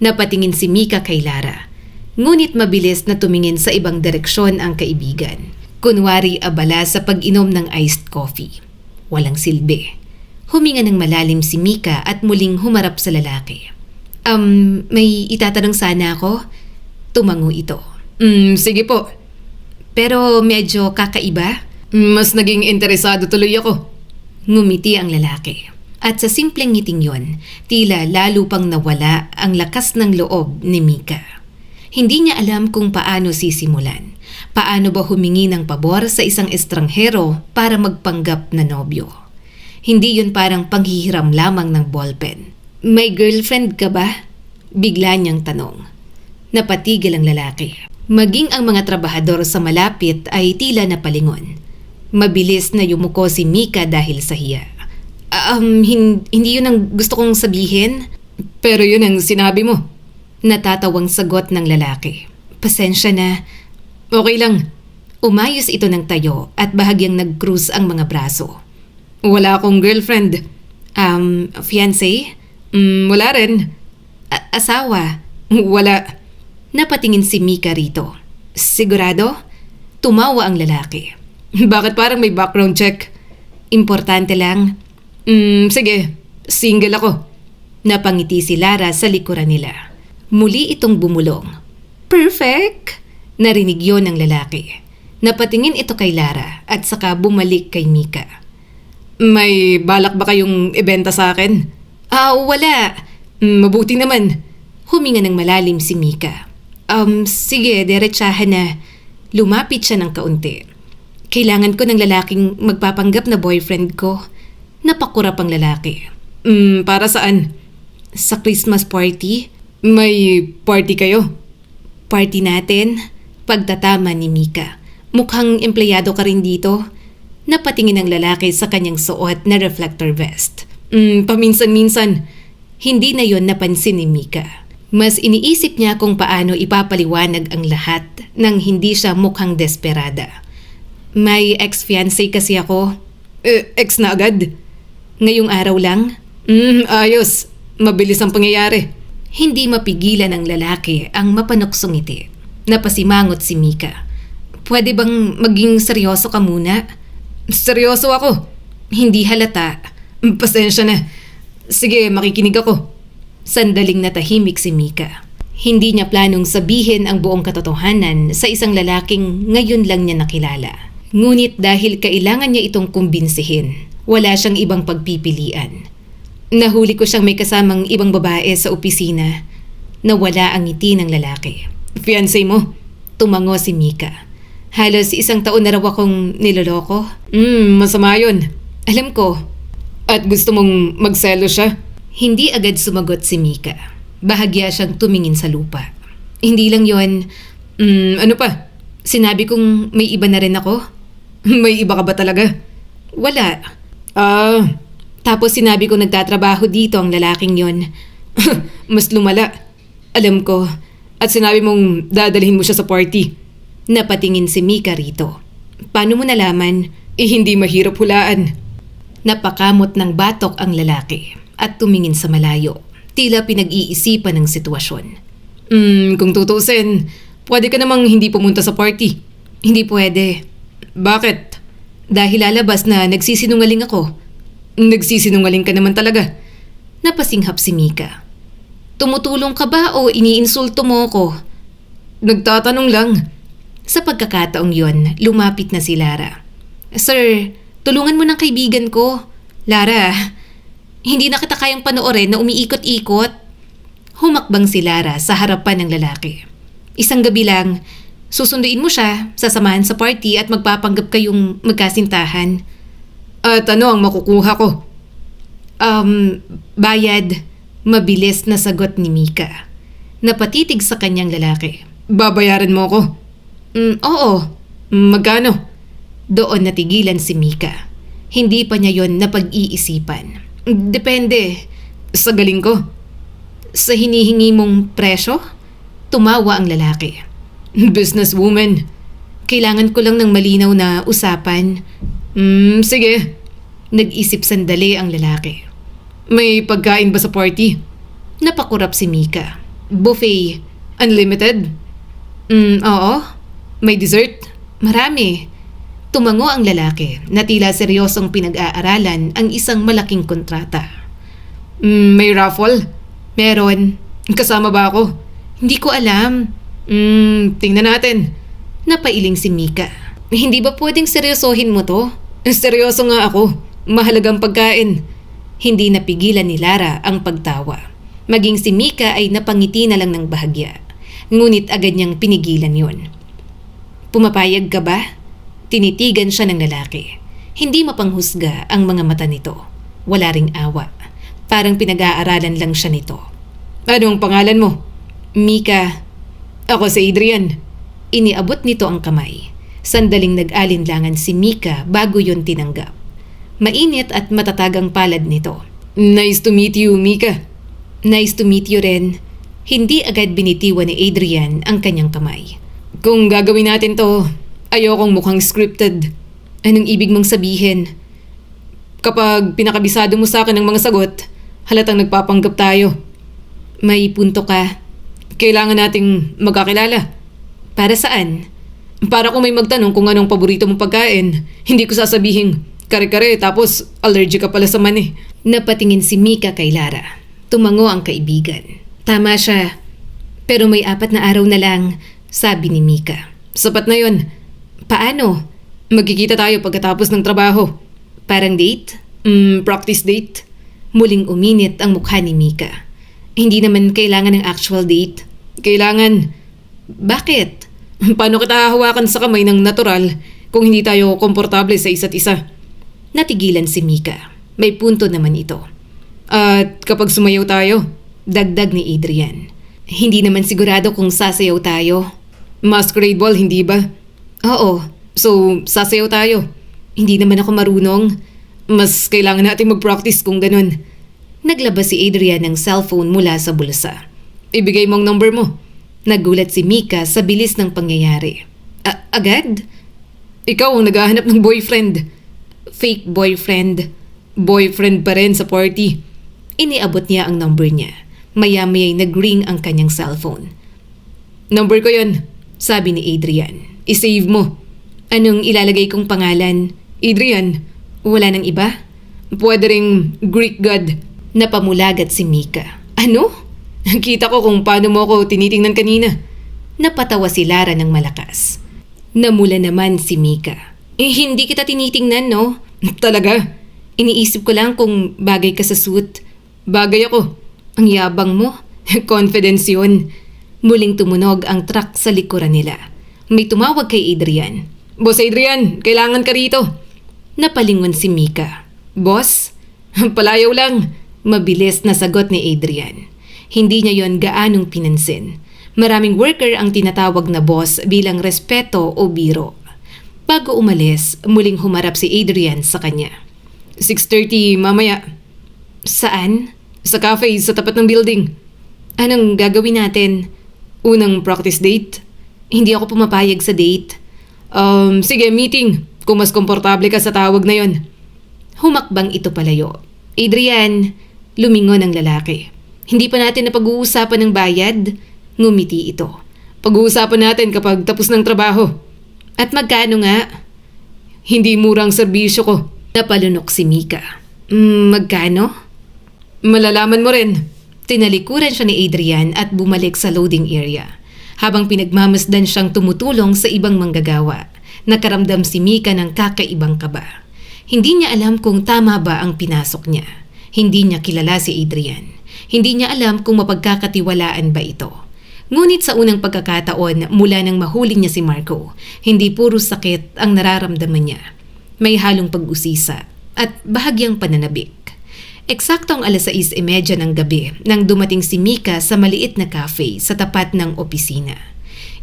Napatingin si Mika kay Lara. Ngunit mabilis na tumingin sa ibang direksyon ang kaibigan. Kunwari abala sa pag-inom ng iced coffee. Walang silbi. Huminga ng malalim si Mika at muling humarap sa lalaki. May itatanong sana ako? Tumango ito. Sige po. Pero medyo kakaiba? Mas naging interesado tuloy ako. Ngumiti ang lalaki. At sa simpleng ngiting yon, tila lalo pang nawala ang lakas ng loob ni Mika. Hindi niya alam kung paano sisimulan. Paano ba humingi ng pabor sa isang estranghero para magpanggap na nobyo? Hindi yun parang panghihiram lamang ng ballpen. May girlfriend ka ba? Bigla niyang tanong. Napatigil ang lalaki. Maging ang mga trabahador sa malapit ay tila napalingon. Mabilis na yumuko si Mika dahil sa hiya. Hindi yun ang gusto kong sabihin. Pero yun ang sinabi mo. Natatawang sagot ng lalaki. Pasensya na. Okay lang. Umayos ito ng tayo at bahagyang nag-cruise ang mga braso. Wala akong girlfriend. Fiancé? Wala rin. Asawa? Wala. Napatingin si Mika rito. Sigurado? Tumawa ang lalaki. Bakit parang may background check? Importante lang. Sige, single ako. Napangiti si Lara sa likuran nila. Muli itong bumulong. Perfect! Narinig yon ng lalaki. Napatingin ito kay Lara at saka bumalik kay Mika. May balak ba kayong ibenta sa akin? Wala. Mabuti naman. Huminga ng malalim si Mika. Sige, diretsahan na. Lumapit siya ng kaunti. Kailangan ko ng lalaking magpapanggap na boyfriend ko. Napakurap ang lalaki. Para saan? Sa Christmas party? May party kayo? Party natin? Pagtatama ni Mika. Mukhang empleyado ka rin dito. Napatingin ang lalaki sa kanyang suot na reflector vest. Paminsan-minsan. Hindi na yon napansin ni Mika. Mas iniisip niya kung paano ipapaliwanag ang lahat nang hindi siya mukhang desperada. May ex-fiancé kasi ako. Ex na agad? Ngayong araw lang? Ayos. Mabilis ang pangyayari. Hindi mapigilan ng lalaki ang mapanuksong ngiti. Napasimangot si Mika. Pwede bang maging seryoso ka muna? Seryoso ako. Hindi halata. Pasensya na. Sige, makikinig ako. Sandaling natahimik si Mika. Hindi niya planong sabihin ang buong katotohanan sa isang lalaking ngayon lang niya nakilala. Ngunit dahil kailangan niya itong kumbinsihin, wala siyang ibang pagpipilian. Nahuli ko siyang may kasamang ibang babae sa opisina. Nawala ang ngiti ng lalaki. Fiancé mo? Tumango si Mika. Halos 1 taon na raw akong niloloko. Masama yun. Alam ko. At gusto mong magselo siya? Hindi agad sumagot si Mika. Bahagya siyang tumingin sa lupa. Hindi lang yon. Ano pa? Sinabi kong may iba na rin ako? May iba ka ba talaga? Wala. Tapos sinabi kong nagtatrabaho dito ang lalaking yon. Mas lumala. Alam ko. At sinabi mong dadalhin mo siya sa party. Napatingin si Mika rito. Paano mo nalaman? Hindi mahirap hulaan. Napakamot ng batok ang lalaki at tumingin sa malayo. Tila pinag-iisipan ng sitwasyon. Kung tutusin, pwede ka namang hindi pumunta sa party. Hindi pwede. Bakit? Dahil lalabas na nagsisinungaling ako. Nagsisinungaling ka naman talaga. Napasinghap si Mika. Tumutulong ka ba o iniinsulto mo ako? Nagtatanong lang. Sa pagkakataong yon, lumapit na si Lara. Sir, tulungan mo ng kaibigan ko. Lara, hindi na kita kayang panoorin na umiikot-ikot. Humakbang si Lara sa harapan ng lalaki. Isang gabi lang, susunduin mo siya, sasamahan sa party at magpapanggap kayong magkasintahan. At ano ang makukuha ko? Bayad. Mabilis na sagot ni Mika. Napatitig sa kanyang lalaki. Babayaran mo ako? Oo. Magkano? Doon natigilan si Mika. Hindi pa niya yon napag-iisipan. Depende. Sa galing ko. Sa hinihingi mong presyo? Tumawa ang lalaki. Businesswoman. Kailangan ko lang ng malinaw na usapan. Sige. Nag-isip sandali ang lalaki. May pagkain ba sa party? Napakurap si Mika. Buffet. Unlimited? Oo. May dessert? Marami. Tumango ang lalaki na tila seryosong pinag-aaralan ang isang malaking kontrata. May raffle? Meron. Kasama ba ako? Hindi ko alam. Tingnan natin. Napailing si Mika. Hindi ba pwedeng seryosohin mo to? Seryoso nga ako. Mahalagang pagkain. Hindi napigilan ni Lara ang pagtawa. Maging si Mika ay napangiti na lang ng bahagya. Ngunit agad niyang pinigilan yon. Pumapayag ka ba? Tinitigan siya ng lalaki. Hindi mapanghusga ang mga mata nito. Wala ring awa. Parang pinag-aaralan lang siya nito. Ano ang pangalan mo? Mika. Ako si Adrian. Iniabot nito ang kamay. Sandaling nag-alinlangan si Mika bago yon tinanggap. Mainit at matatag ang palad nito. Nice to meet you, Mika. Nice to meet you rin. Hindi agad binitiwan ni Adrian ang kanyang kamay. Kung gagawin natin to, ayokong mukhang scripted. Anong ibig mong sabihin? Kapag pinakabisado mo sa akin ang mga sagot, halatang nagpapanggap tayo. May punto ka. Kailangan nating magkakilala. Para saan? Para kung may magtanong kung anong paborito mong pagkain, hindi ko sasabihin kare-kare tapos allergic ka pala sa mani. Napatingin si Mika kay Lara. Tumango ang kaibigan. Tama siya. Pero may 4 na araw na lang, sabi ni Mika. Sapat na yon. Paano? Magkikita tayo pagkatapos ng trabaho. Parang date? Practice date? Muling uminit ang mukha ni Mika. Hindi naman kailangan ng actual date. Kailangan. Bakit? Paano kita hahawakan sa kamay ng natural kung hindi tayo komportable sa isa't isa? Natigilan si Mika. May punto naman ito. At kapag sumayaw tayo, dagdag ni Adrian. Hindi naman sigurado kung sasayaw tayo. Masquerade ball, hindi ba? Oo, so sasayaw tayo. Hindi naman ako marunong. Mas kailangan natin mag-practice kung ganun. Naglabas si Adrian ng cellphone mula sa bulsa. Ibigay mo ang number mo. Nagulat si Mika sa bilis ng pangyayari. Agad? Ikaw ang naghahanap ng boyfriend. Fake boyfriend. Boyfriend pa rin sa party. Iniabot niya ang number niya. Maya-maya'y nag-ring ang kanyang cellphone. Number ko yon, sabi ni Adrian. I-save mo. Anong ilalagay kong pangalan? Adrian, wala nang iba? Pwede ring Greek god. Napamulagat si Mika. Ano? Nakita ko kung paano mo ako tinitingnan kanina. Napatawa si Lara ng malakas. Namula naman si Mika. Hindi kita tinitingnan, no? Talaga? Iniisip ko lang kung bagay ka sa suit. Bagay ako. Ang yabang mo. Confidence yun. Muling tumunog ang truck sa likuran nila. May tumawag kay Adrian. Boss Adrian, kailangan ka rito. Napalingon si Mika. Boss? Palayaw lang. Mabilis na sagot ni Adrian. Hindi niya yon gaanong pinansin. Maraming worker ang tinatawag na boss bilang respeto o biro. Bago umalis, muling humarap si Adrian sa kanya. 6:30 mamaya. Saan? Sa cafe sa tapat ng building. Anong gagawin natin? Unang practice date? Hindi ako pumapayag sa date. Sige, meeting. Kung mas komportable ka sa tawag na yon. Humakbang ito palayo. Adrian, lumingon ang lalaki. Hindi pa natin napag-uusapan ng bayad? Ngumiti ito. Pag-uusapan natin kapag tapos ng trabaho. At magkano nga? Hindi murang serbisyo ko. Napalunok si Mika. Magkano? Malalaman mo rin. Tinalikuran siya ni Adrian at bumalik sa loading area. Habang pinagmamasdan siyang tumutulong sa ibang manggagawa, nakaramdam si Mika ng kakaibang kaba. Hindi niya alam kung tama ba ang pinasok niya. Hindi niya kilala si Adrian. Hindi niya alam kung mapagkakatiwalaan ba ito. Ngunit sa unang pagkakataon mula nang mahuli niya si Marco, hindi puro sakit ang nararamdaman niya. May halong pag-usisa at bahagyang pananabik. Eksaktong 6:30 ng gabi nang dumating si Mika sa maliit na cafe sa tapat ng opisina.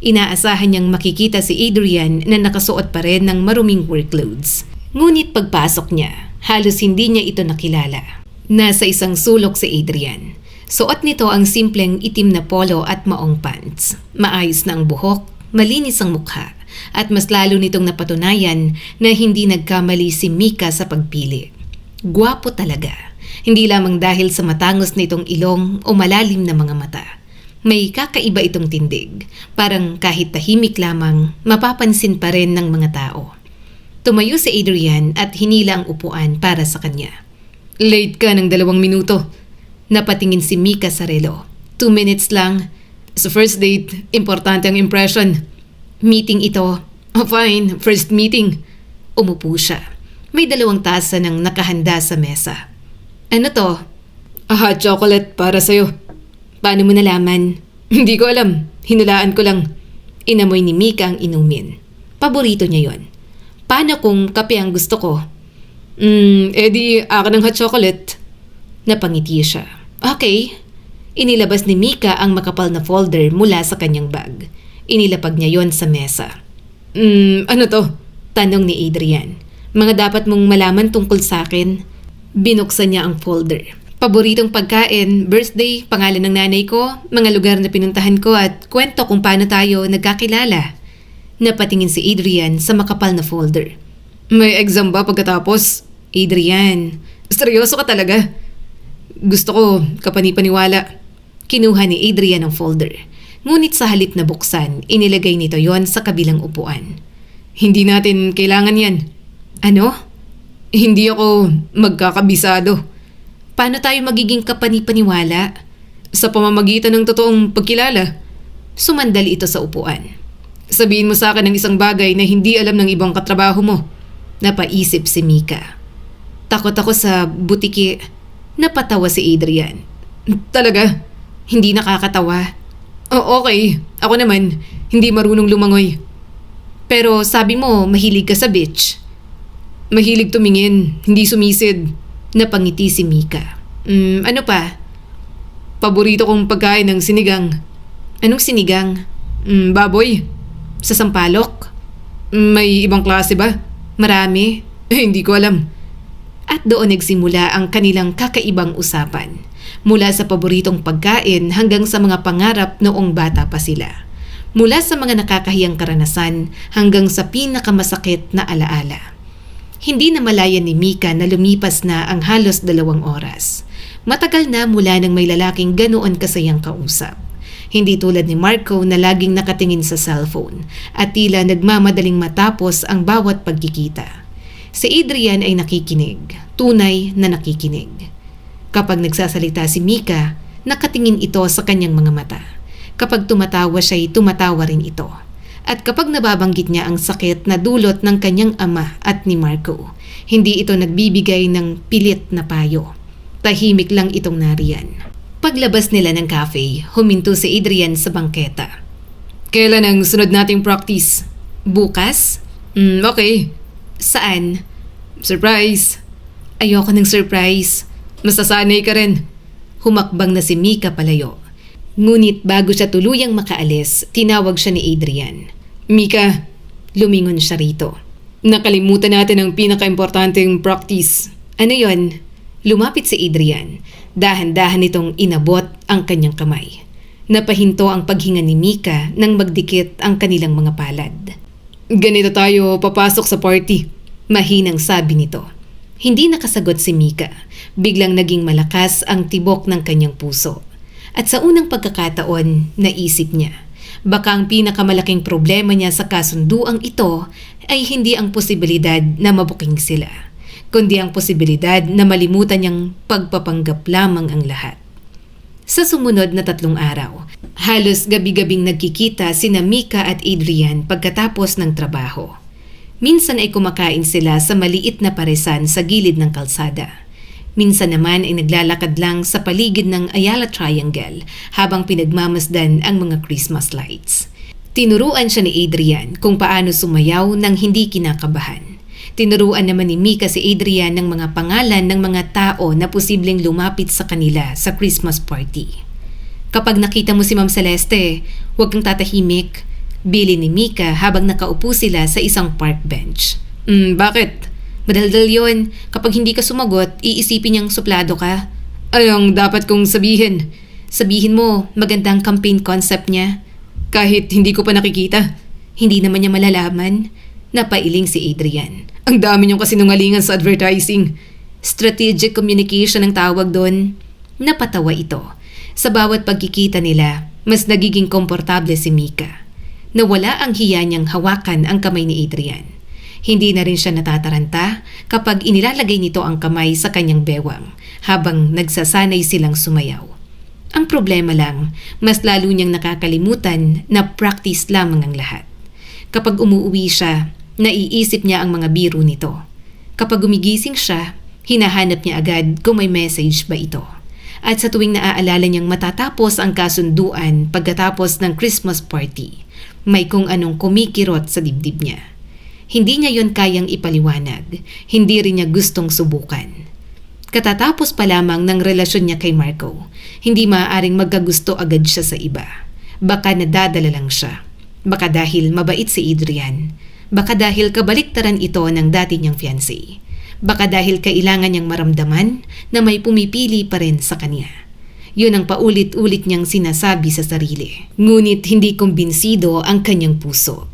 Inaasahan niyang makikita si Adrian na nakasuot pa rin ng maruming work clothes. Ngunit pagpasok niya, halos hindi niya ito nakilala. Nasa isang sulok si Adrian. Suot nito ang simpleng itim na polo at maong pants. Maayos na ang buhok, malinis ang mukha, at mas lalo nitong napatunayan na hindi nagkamali si Mika sa pagpili. Gwapo talaga. Hindi lamang dahil sa matangos nitong ilong o malalim na mga mata. May kakaiba itong tindig. Parang kahit tahimik lamang, mapapansin pa rin ng mga tao. Tumayo si Adrian at hinila ang upuan para sa kanya. Late ka ng 2 minuto. Napatingin si Mika sa relo. 2 minutes lang. Sa first date, importante ang impression. Meeting ito. Oh fine, first meeting. Umupo siya. May 2 tasa ng nakahanda sa mesa. Ano to? Hot chocolate para sa'yo. Paano mo nalaman? Hindi ko alam. Hinulaan ko lang. Inamoy ni Mika ang inumin. Paborito niya yon. Paano kung kape ang gusto ko? Edi akin ng hot chocolate. Napangiti siya. Okay. Inilabas ni Mika ang makapal na folder mula sa kanyang bag. Inilapag niya yon sa mesa. Ano to? Tanong ni Adrian. Mga dapat mong malaman tungkol sa akin. Binuksan niya ang folder. Paboritong pagkain, birthday, pangalan ng nanay ko, mga lugar na pinuntahan ko at kwento kung paano tayo nagkakilala. Napatingin si Adrian sa makapal na folder. May exam ba pagkatapos? Adrian, seryoso ka talaga? Gusto ko kapani-paniwala. Kinuha ni Adrian ang folder. Ngunit sa halip na buksan, inilagay nito yon sa kabilang upuan. Hindi natin kailangan yan. Ano? Hindi ako magkakabisado. Paano tayo magiging kapani-paniwala? Sa pamamagitan ng totoong pagkilala. Sumandali ito sa upuan. Sabihin mo sa akin ng isang bagay na hindi alam ng ibang katrabaho mo. Napaisip si Mika. Takot ako sa butiki. Napatawa si Adrian. Talaga? Hindi nakakatawa? Oh, okay. Ako naman, hindi marunong lumangoy. Pero sabi mo, mahilig ka sa beach. Mahilig tumingin, hindi sumisid. Napangiti si Mika. Ano pa? Paborito kong pagkain ng sinigang. Anong sinigang? Baboy. Sa sampalok? May ibang klase ba? Marami? Hindi ko alam. At doon nagsimula ang kanilang kakaibang usapan. Mula sa paboritong pagkain hanggang sa mga pangarap noong bata pa sila. Mula sa mga nakakahiyang karanasan hanggang sa pinakamasakit na alaala. Hindi na malaya ni Mika na lumipas na ang halos 2 oras. Matagal na mula nang may lalaking ganoon kasayang kausap. Hindi tulad ni Marco na laging nakatingin sa cellphone at tila nagmamadaling matapos ang bawat pagkikita. Si Adrian ay nakikinig, tunay na nakikinig. Kapag nagsasalita si Mika, nakatingin ito sa kanyang mga mata. Kapag tumatawa siya'y tumatawa rin ito. At kapag nababanggit niya ang sakit na dulot ng kanyang ama at ni Marco, hindi ito nagbibigay ng pilit na payo. Tahimik lang itong nariyan. Paglabas nila ng cafe, huminto si Adrian sa bangketa. Kailan ang sunod nating practice? Bukas? Okay. Saan? Surprise. Ayoko ng surprise. Masasanay ka rin. Humakbang na si Mika palayo. Ngunit bago siya tuluyang makaalis, tinawag siya ni Adrian. Mika, lumingon siya rito. Nakalimutan natin ang pinaka-importanteng practice. Ano yon? Lumapit si Adrian. Dahan-dahan itong inabot ang kanyang kamay. Napahinto ang paghinga ni Mika nang magdikit ang kanilang mga palad. Ganito tayo papasok sa party. Mahinang sabi nito. Hindi nakasagot si Mika. Biglang naging malakas ang tibok ng kanyang puso. At sa unang pagkakataon, naisip niya, baka ang pinakamalaking problema niya sa kasunduang ito ay hindi ang posibilidad na mabuking sila, kundi ang posibilidad na malimutan niyang pagpapanggap lamang ang lahat. Sa sumunod na 3 araw, halos gabi-gabing nagkikita sina Mika at Adrian pagkatapos ng trabaho. Minsan ay kumakain sila sa maliit na paresan sa gilid ng kalsada. Minsan naman ay naglalakad lang sa paligid ng Ayala Triangle habang pinagmamasdan ang mga Christmas lights. Tinuruan siya ni Adrian kung paano sumayaw nang hindi kinakabahan. Tinuruan naman ni Mika si Adrian ng mga pangalan ng mga tao na posibleng lumapit sa kanila sa Christmas party. Kapag nakita mo si Ma'am Celeste, huwag kang tatahimik. Bili ni Mika habang nakaupo sila sa isang park bench. Bakit? Madaldal yun. Kapag hindi ka sumagot, iisipin niyang suplado ka. Anong dapat kong sabihin? Sabihin mo, magandang campaign concept niya. Kahit hindi ko pa nakikita. Hindi naman niya malalaman. Napailing si Adrian. Ang dami niyong kasinungalingan sa advertising. Strategic communication ang tawag doon. Napatawa ito. Sa bawat pagkikita nila, mas nagiging komportable si Mika. Nawala ang hiya niyang hawakan ang kamay ni Adrian. Hindi na rin siya natataranta kapag inilalagay nito ang kamay sa kanyang bewang habang nagsasanay silang sumayaw. Ang problema lang, mas lalo niyang nakakalimutan na practice lamang ang lahat. Kapag umuwi siya, naiisip niya ang mga biro nito. Kapag gumigising siya, hinahanap niya agad kung may message ba ito. At sa tuwing naaalala niyang matatapos ang kasunduan pagkatapos ng Christmas party, May kung anong kumikirot sa dibdib niya. Hindi niya yon kayang ipaliwanag, hindi rin niya gustong subukan. Katatapos pa lamang ng relasyon niya kay Marco, hindi maaaring magkagusto agad siya sa iba. Baka nadadala lang siya. Baka dahil mabait si Adrian. Baka dahil kabaliktaran ito ng dati niyang fiancé. Baka dahil kailangan niyang maramdaman na may pumipili pa rin sa kanya. Yun ang paulit-ulit niyang sinasabi sa sarili. Ngunit hindi kumbinsido ang kanyang puso.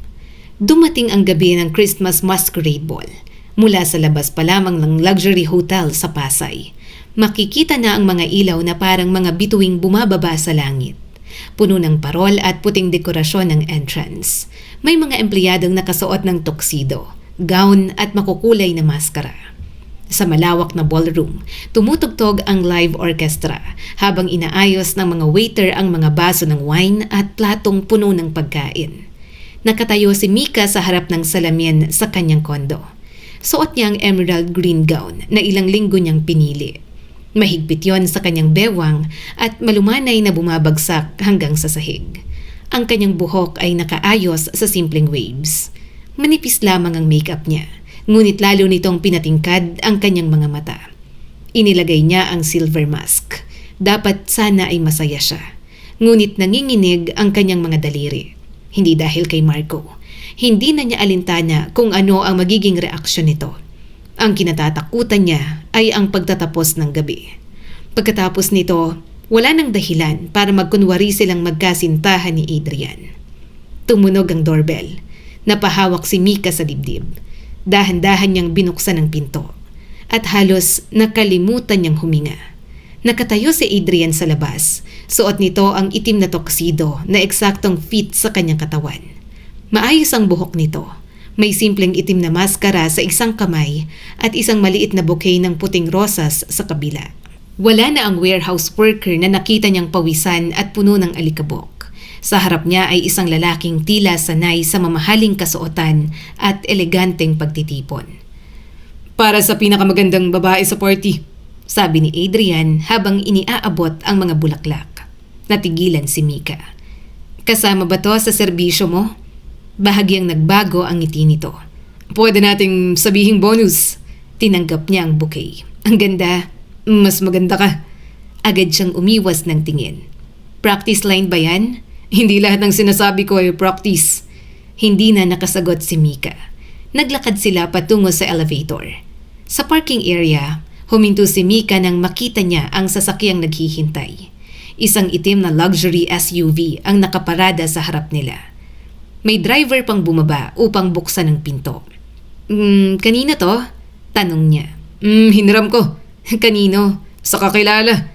Dumating ang gabi ng Christmas Masquerade Ball. Mula sa labas pa lamang ng luxury hotel sa Pasay, makikita na ang mga ilaw na parang mga bituing bumababa sa langit. Puno ng parol at puting dekorasyon ng entrance. May mga empleyadong nakasuot ng tuxedo, gown at makukulay na maskara. Sa malawak na ballroom, tumutugtog ang live orchestra habang inaayos ng mga waiter ang mga baso ng wine at platong puno ng pagkain. Nakatayo si Mika sa harap ng salamin sa kanyang kondo. Suot niya ang emerald green gown na ilang linggo niyang pinili. Mahigpit yon sa kanyang bewang at malumanay na bumabagsak hanggang sa sahig. Ang kanyang buhok ay nakaayos sa simpleng waves. Manipis lamang ang makeup niya, ngunit lalo nitong pinatingkad ang kanyang mga mata. Inilagay niya ang silver mask. Dapat sana ay masaya siya. Ngunit nanginginig ang kanyang mga daliri. Hindi dahil kay Marco. Hindi na niya alintana kung ano ang magiging reaksyon nito. Ang kinatatakutan niya ay ang pagtatapos ng gabi. Pagkatapos nito, wala nang dahilan para magkunwari silang magkasintahan ni Adrian. Tumunog ang doorbell. Napahawak si Mika sa dibdib. Dahan-dahan niyang binuksan ang pinto. At halos nakalimutan niyang huminga. Nakatayo si Adrian sa labas. Suot nito ang itim na tuxedo na eksaktong fit sa kanyang katawan. Maayos ang buhok nito. May simpleng itim na maskara sa isang kamay at isang maliit na bouquet ng puting rosas sa kabila. Wala na ang warehouse worker na nakita niyang pawisan at puno ng alikabok. Sa harap niya ay isang lalaking tila sanay sa mamahaling kasuotan at eleganteng pagtitipon. Para sa pinakamagandang babae sa party, sabi ni Adrian habang iniaabot ang mga bulaklak. Natigilan si Mika. Kasama ba to sa serbisyo mo? Bahagyang nagbago ang ngiti nito. Pwede nating sabihing bonus. Tinanggap niya ang bouquet. Ang ganda. Mas maganda ka. Agad siyang umiwas ng tingin. Practice line ba yan? Hindi lahat ng sinasabi ko ay practice. Hindi na nakasagot si Mika. Naglakad sila patungo sa elevator. Sa parking area, huminto si Mika nang makita niya ang sasakyang naghihintay. Isang itim na luxury SUV ang nakaparada sa harap nila. May driver pang bumaba upang buksan ang pinto. Kanina to? Tanong niya. Hiniram ko. Kanino? Sa kakilala.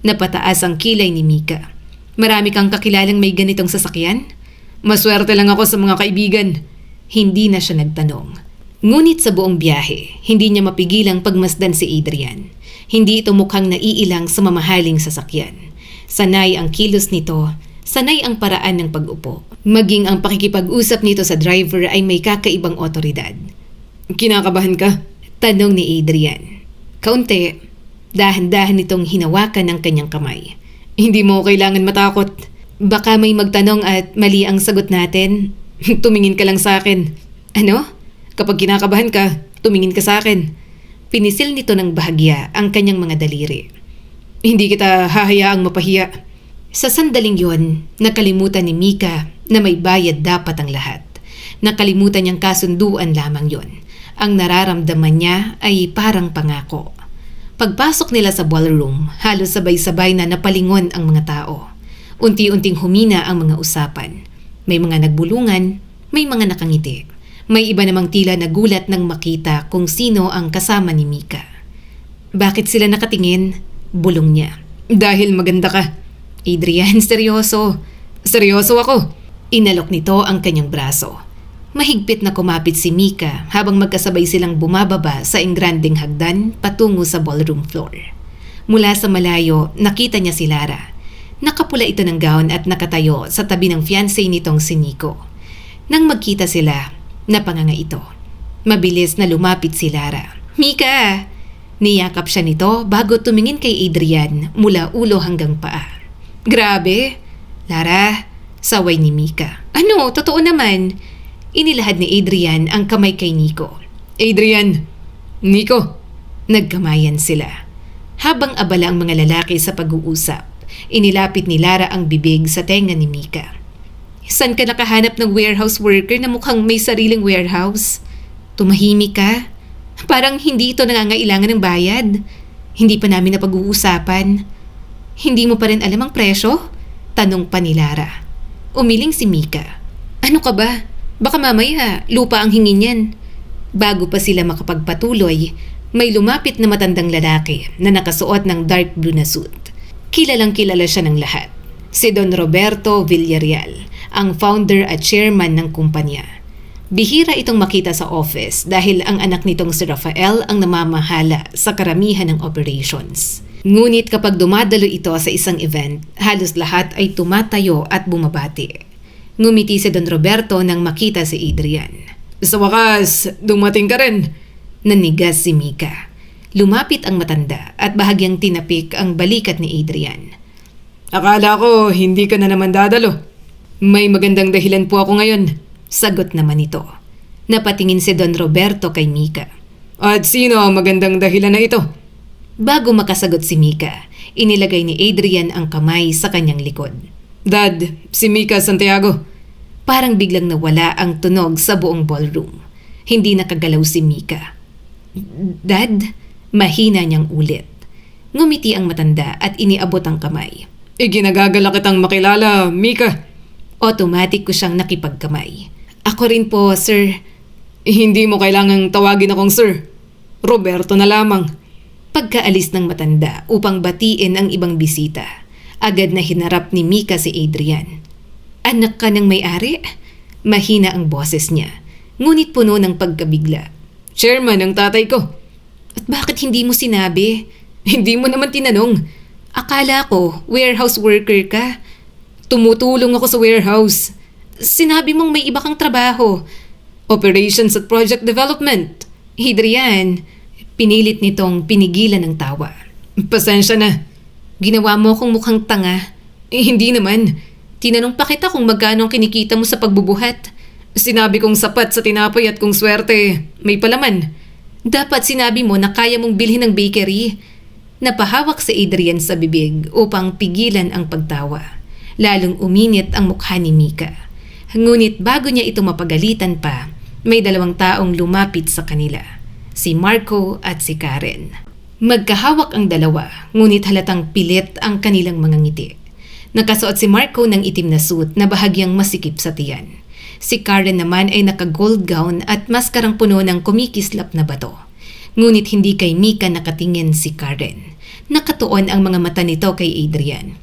Napataas ang kilay ni Mika. Marami kang kakilalang may ganitong sasakyan? Maswerte lang ako sa mga kaibigan. Hindi na siya nagtanong. Ngunit sa buong biyahe, hindi niya mapigilang pagmasdan si Adrian. Hindi ito mukhang naiilang sa mamahaling sasakyan. Sanay ang kilos nito. Sanay ang paraan ng pag-upo. Maging ang pakikipag-usap nito sa driver ay may kakaibang otoridad. Kinakabahan ka? Tanong ni Adrian. Kaunti. Dahan-dahan nitong hinawakan ng kanyang kamay. Hindi mo kailangan matakot. Baka may magtanong at mali ang sagot natin. Tumingin ka lang sa akin. Ano? Kapag kinakabahan ka, tumingin ka sa akin. Pinisil nito ng bahagya ang kanyang mga daliri. Hindi kita hahayaang mapahiya. Sa sandaling yon, nakalimutan ni Mika na may bayad dapat ang lahat. Nakalimutan niyang kasunduan lamang yon. Ang nararamdaman niya ay parang pangako. Pagpasok nila sa ballroom, halos sabay-sabay na napalingon ang mga tao. Unti-unting humina ang mga usapan. May mga nagbulungan, may mga nakangiti. May iba namang tila nagulat nang makita kung sino ang kasama ni Mika. Bakit sila nakatingin? Bulong niya. Dahil maganda ka. Adrian, seryoso. Seryoso ako. Inalok nito ang kanyang braso. Mahigpit na kumapit si Mika habang magkasabay silang bumababa sa engranding hagdan patungo sa ballroom floor. Mula sa malayo, nakita niya si Lara. Nakapula ito ng gown at nakatayo sa tabi ng fiancé nitong si Nico. Nang magkita sila, napanganga ito. Mabilis na lumapit si Lara. Mika! Niyakap siya nito bago tumingin kay Adrian mula ulo hanggang paa. Grabe! Lara, Saway ni Mika. Ano? Totoo naman. Inilahad ni Adrian ang kamay kay Nico. Adrian! Nico! Nagkamayan sila. Habang abala ang mga lalaki sa pag-uusap, inilapit ni Lara ang bibig sa tenga ni Mika. Saan ka nakahanap ng warehouse worker na mukhang may sariling warehouse? Tumahimik ka? Parang hindi ito nangangailangan ng bayad. Hindi pa namin napag-uusapan. Hindi mo pa rin alam ang presyo? Tanong pa ni Lara. Umiling si Mika. Ano ka ba? Baka mamaya lupa ang hingin niyan. Bago pa sila makapagpatuloy, may lumapit na matandang lalaki na nakasuot ng dark blue na suit. Kilalang kilala siya ng lahat. Si Don Roberto Villarreal, ang founder at chairman ng kumpanya. Bihira itong makita sa office dahil ang anak nitong si Rafael ang namamahala sa karamihan ng operations. Ngunit kapag dumadalo ito sa isang event, halos lahat ay tumatayo at bumabati. Ngumiti si Don Roberto nang makita si Adrian. Sa wakas, dumating ka rin. Nanigas si Mika. Lumapit ang matanda at bahagyang tinapik ang balikat ni Adrian. Akala ko hindi ka na naman dadalo. May magandang dahilan po ako ngayon. Sagot naman ito. Napatingin si Don Roberto kay Mika. At sino ang magandang dahilan na ito? Bago makasagot si Mika, inilagay ni Adrian ang kamay sa kanyang likod. Dad, si Mika Santiago. Parang biglang nawala ang tunog sa buong ballroom. Hindi nakagalaw si Mika. Dad? Mahina niyang ulit. Ngumiti ang matanda at iniabot ang kamay. Iginagagala kitang makilala, Mika. Automatic ko siyang nakipagkamay. Ako rin po, sir. Hindi mo kailangang tawagin akong sir. Roberto na lamang. Pagkaalis ng matanda upang batiin ang ibang bisita, agad na hinarap ni Mika si Adrian. Anak ka ng may-ari? Mahina ang boses niya, ngunit puno ng pagkabigla. Chairman ang tatay ko. At bakit hindi mo sinabi? Hindi mo naman tinanong. Akala ko, warehouse worker ka. Tumutulong ako sa warehouse. Sinabi mong may iba kang trabaho. Operations at project development. Adrian, pinilit nitong pinigilan ng tawa. Pasensya na. Ginawa mo akong mukhang tanga. Hindi naman. Tinanong pa kita kung magkano ang kinikita mo sa pagbubuhat. Sinabi kong sapat sa tinapay at kung swerte, may palaman. Dapat sinabi mo na kaya mong bilhin ng bakery. Napahawak si Adrian sa bibig upang pigilan ang pagtawa. Lalong uminit ang mukha ni Mika. Ngunit bago niya ito mapagalitan pa, may dalawang taong lumapit sa kanila. Si Marco at si Karen. Magkahawak ang dalawa, ngunit halatang pilit ang kanilang mga ngiti. Nakasuot si Marco ng itim na suit na bahagyang masikip sa tiyan. Si Karen naman ay naka-gold gown at maskarang puno ng kumikislap na bato. Ngunit hindi kay Mika nakatingin si Karen. Nakatuon ang mga mata nito kay Adrian.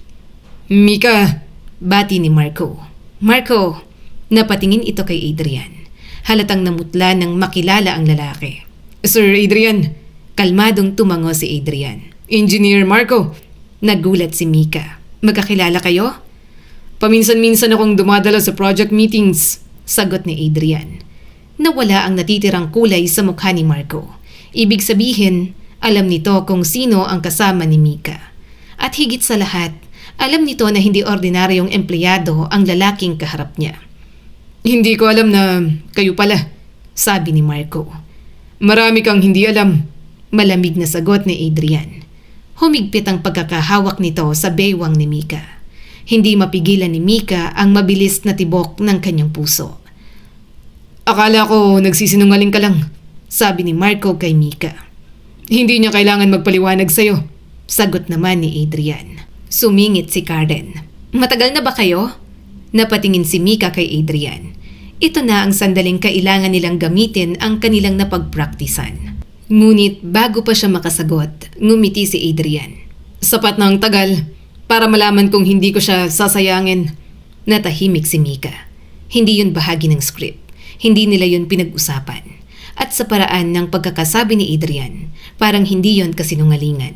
Mika! Bati ni Marco. Marco! Napatingin ito kay Adrian. Halatang namutla nang makilala ang lalaki. Sir Adrian! Kalmadong tumango si Adrian. Engineer Marco! Nagulat si Mika. Magkakilala kayo? Paminsan-minsan akong dumadala sa project meetings. Sagot ni Adrian. Nawala ang natitirang kulay sa mukha ni Marco. Ibig sabihin, alam nito kung sino ang kasama ni Mika. At higit sa lahat, alam nito na hindi ordinaryong empleyado ang lalaking kaharap niya. Hindi ko alam na kayo pala, sabi ni Marco. Marami kang hindi alam. Malamig na sagot ni Adrian. Humigpit ang pagkakahawak nito sa baywang ni Mika. Hindi mapigilan ni Mika ang mabilis na tibok ng kanyang puso. Akala ko nagsisinungaling ka lang, sabi ni Marco kay Mika. Hindi niya kailangan magpaliwanag sa'yo, sagot naman ni Adrian. Sumingit si Karen. Matagal na ba kayo? Napatingin si Mika kay Adrian. Ito na ang sandaling kailangan nilang gamitin ang kanilang napagpraktisan. Ngunit bago pa siya makasagot, ngumiti si Adrian. Sapat na ang tagal para malaman kung hindi ko siya sasayangin. Natahimik si Mika. Hindi yun bahagi ng script. Hindi nila yun pinag-usapan. At sa paraan ng pagkakasabi ni Adrian, parang hindi yun kasinungalingan.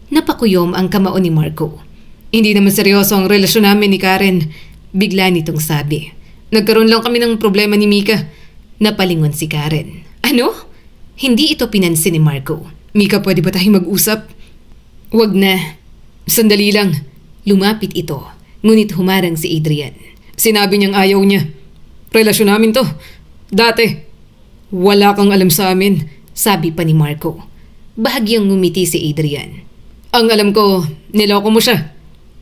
Napakuyom ang kamao ni Marco. Hindi naman seryoso ang relasyon namin ni Karen. Bigla nitong sabi. Nagkaroon lang kami ng problema ni Mika. Napalingon si Karen. Ano? Hindi ito pinansin ni Marco. Mika, pwede ba tayong mag-usap? Wag na. Sandali lang. Lumapit ito, ngunit humarang si Adrian. Sinabi niyang ayaw niya. Relasyon namin to. Dati. Wala kang alam sa amin. Sabi pa ni Marco. Bahagyang ngumiti si Adrian. Ang alam ko, niloko mo siya.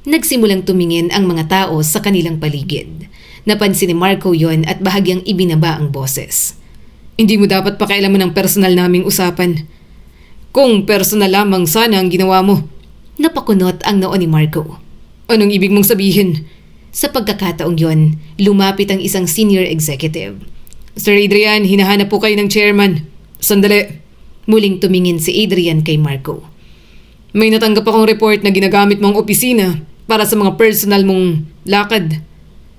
Nagsimulang tumingin ang mga tao sa kanilang paligid. Napansin ni Marco yon at bahagyang ibinaba ang boses. Hindi mo dapat pakialaman ng personal naming usapan. Kung personal lamang sana ang ginawa mo. Napakunot ang noo ni Marco. Anong ibig mong sabihin? Sa pagkakataong yon, lumapit ang isang senior executive. Sir Adrian, hinahanap po kayo ng chairman. Sandali. Muling tumingin si Adrian kay Marco. May natanggap akong report na ginagamit mong opisina para sa mga personal mong lakad.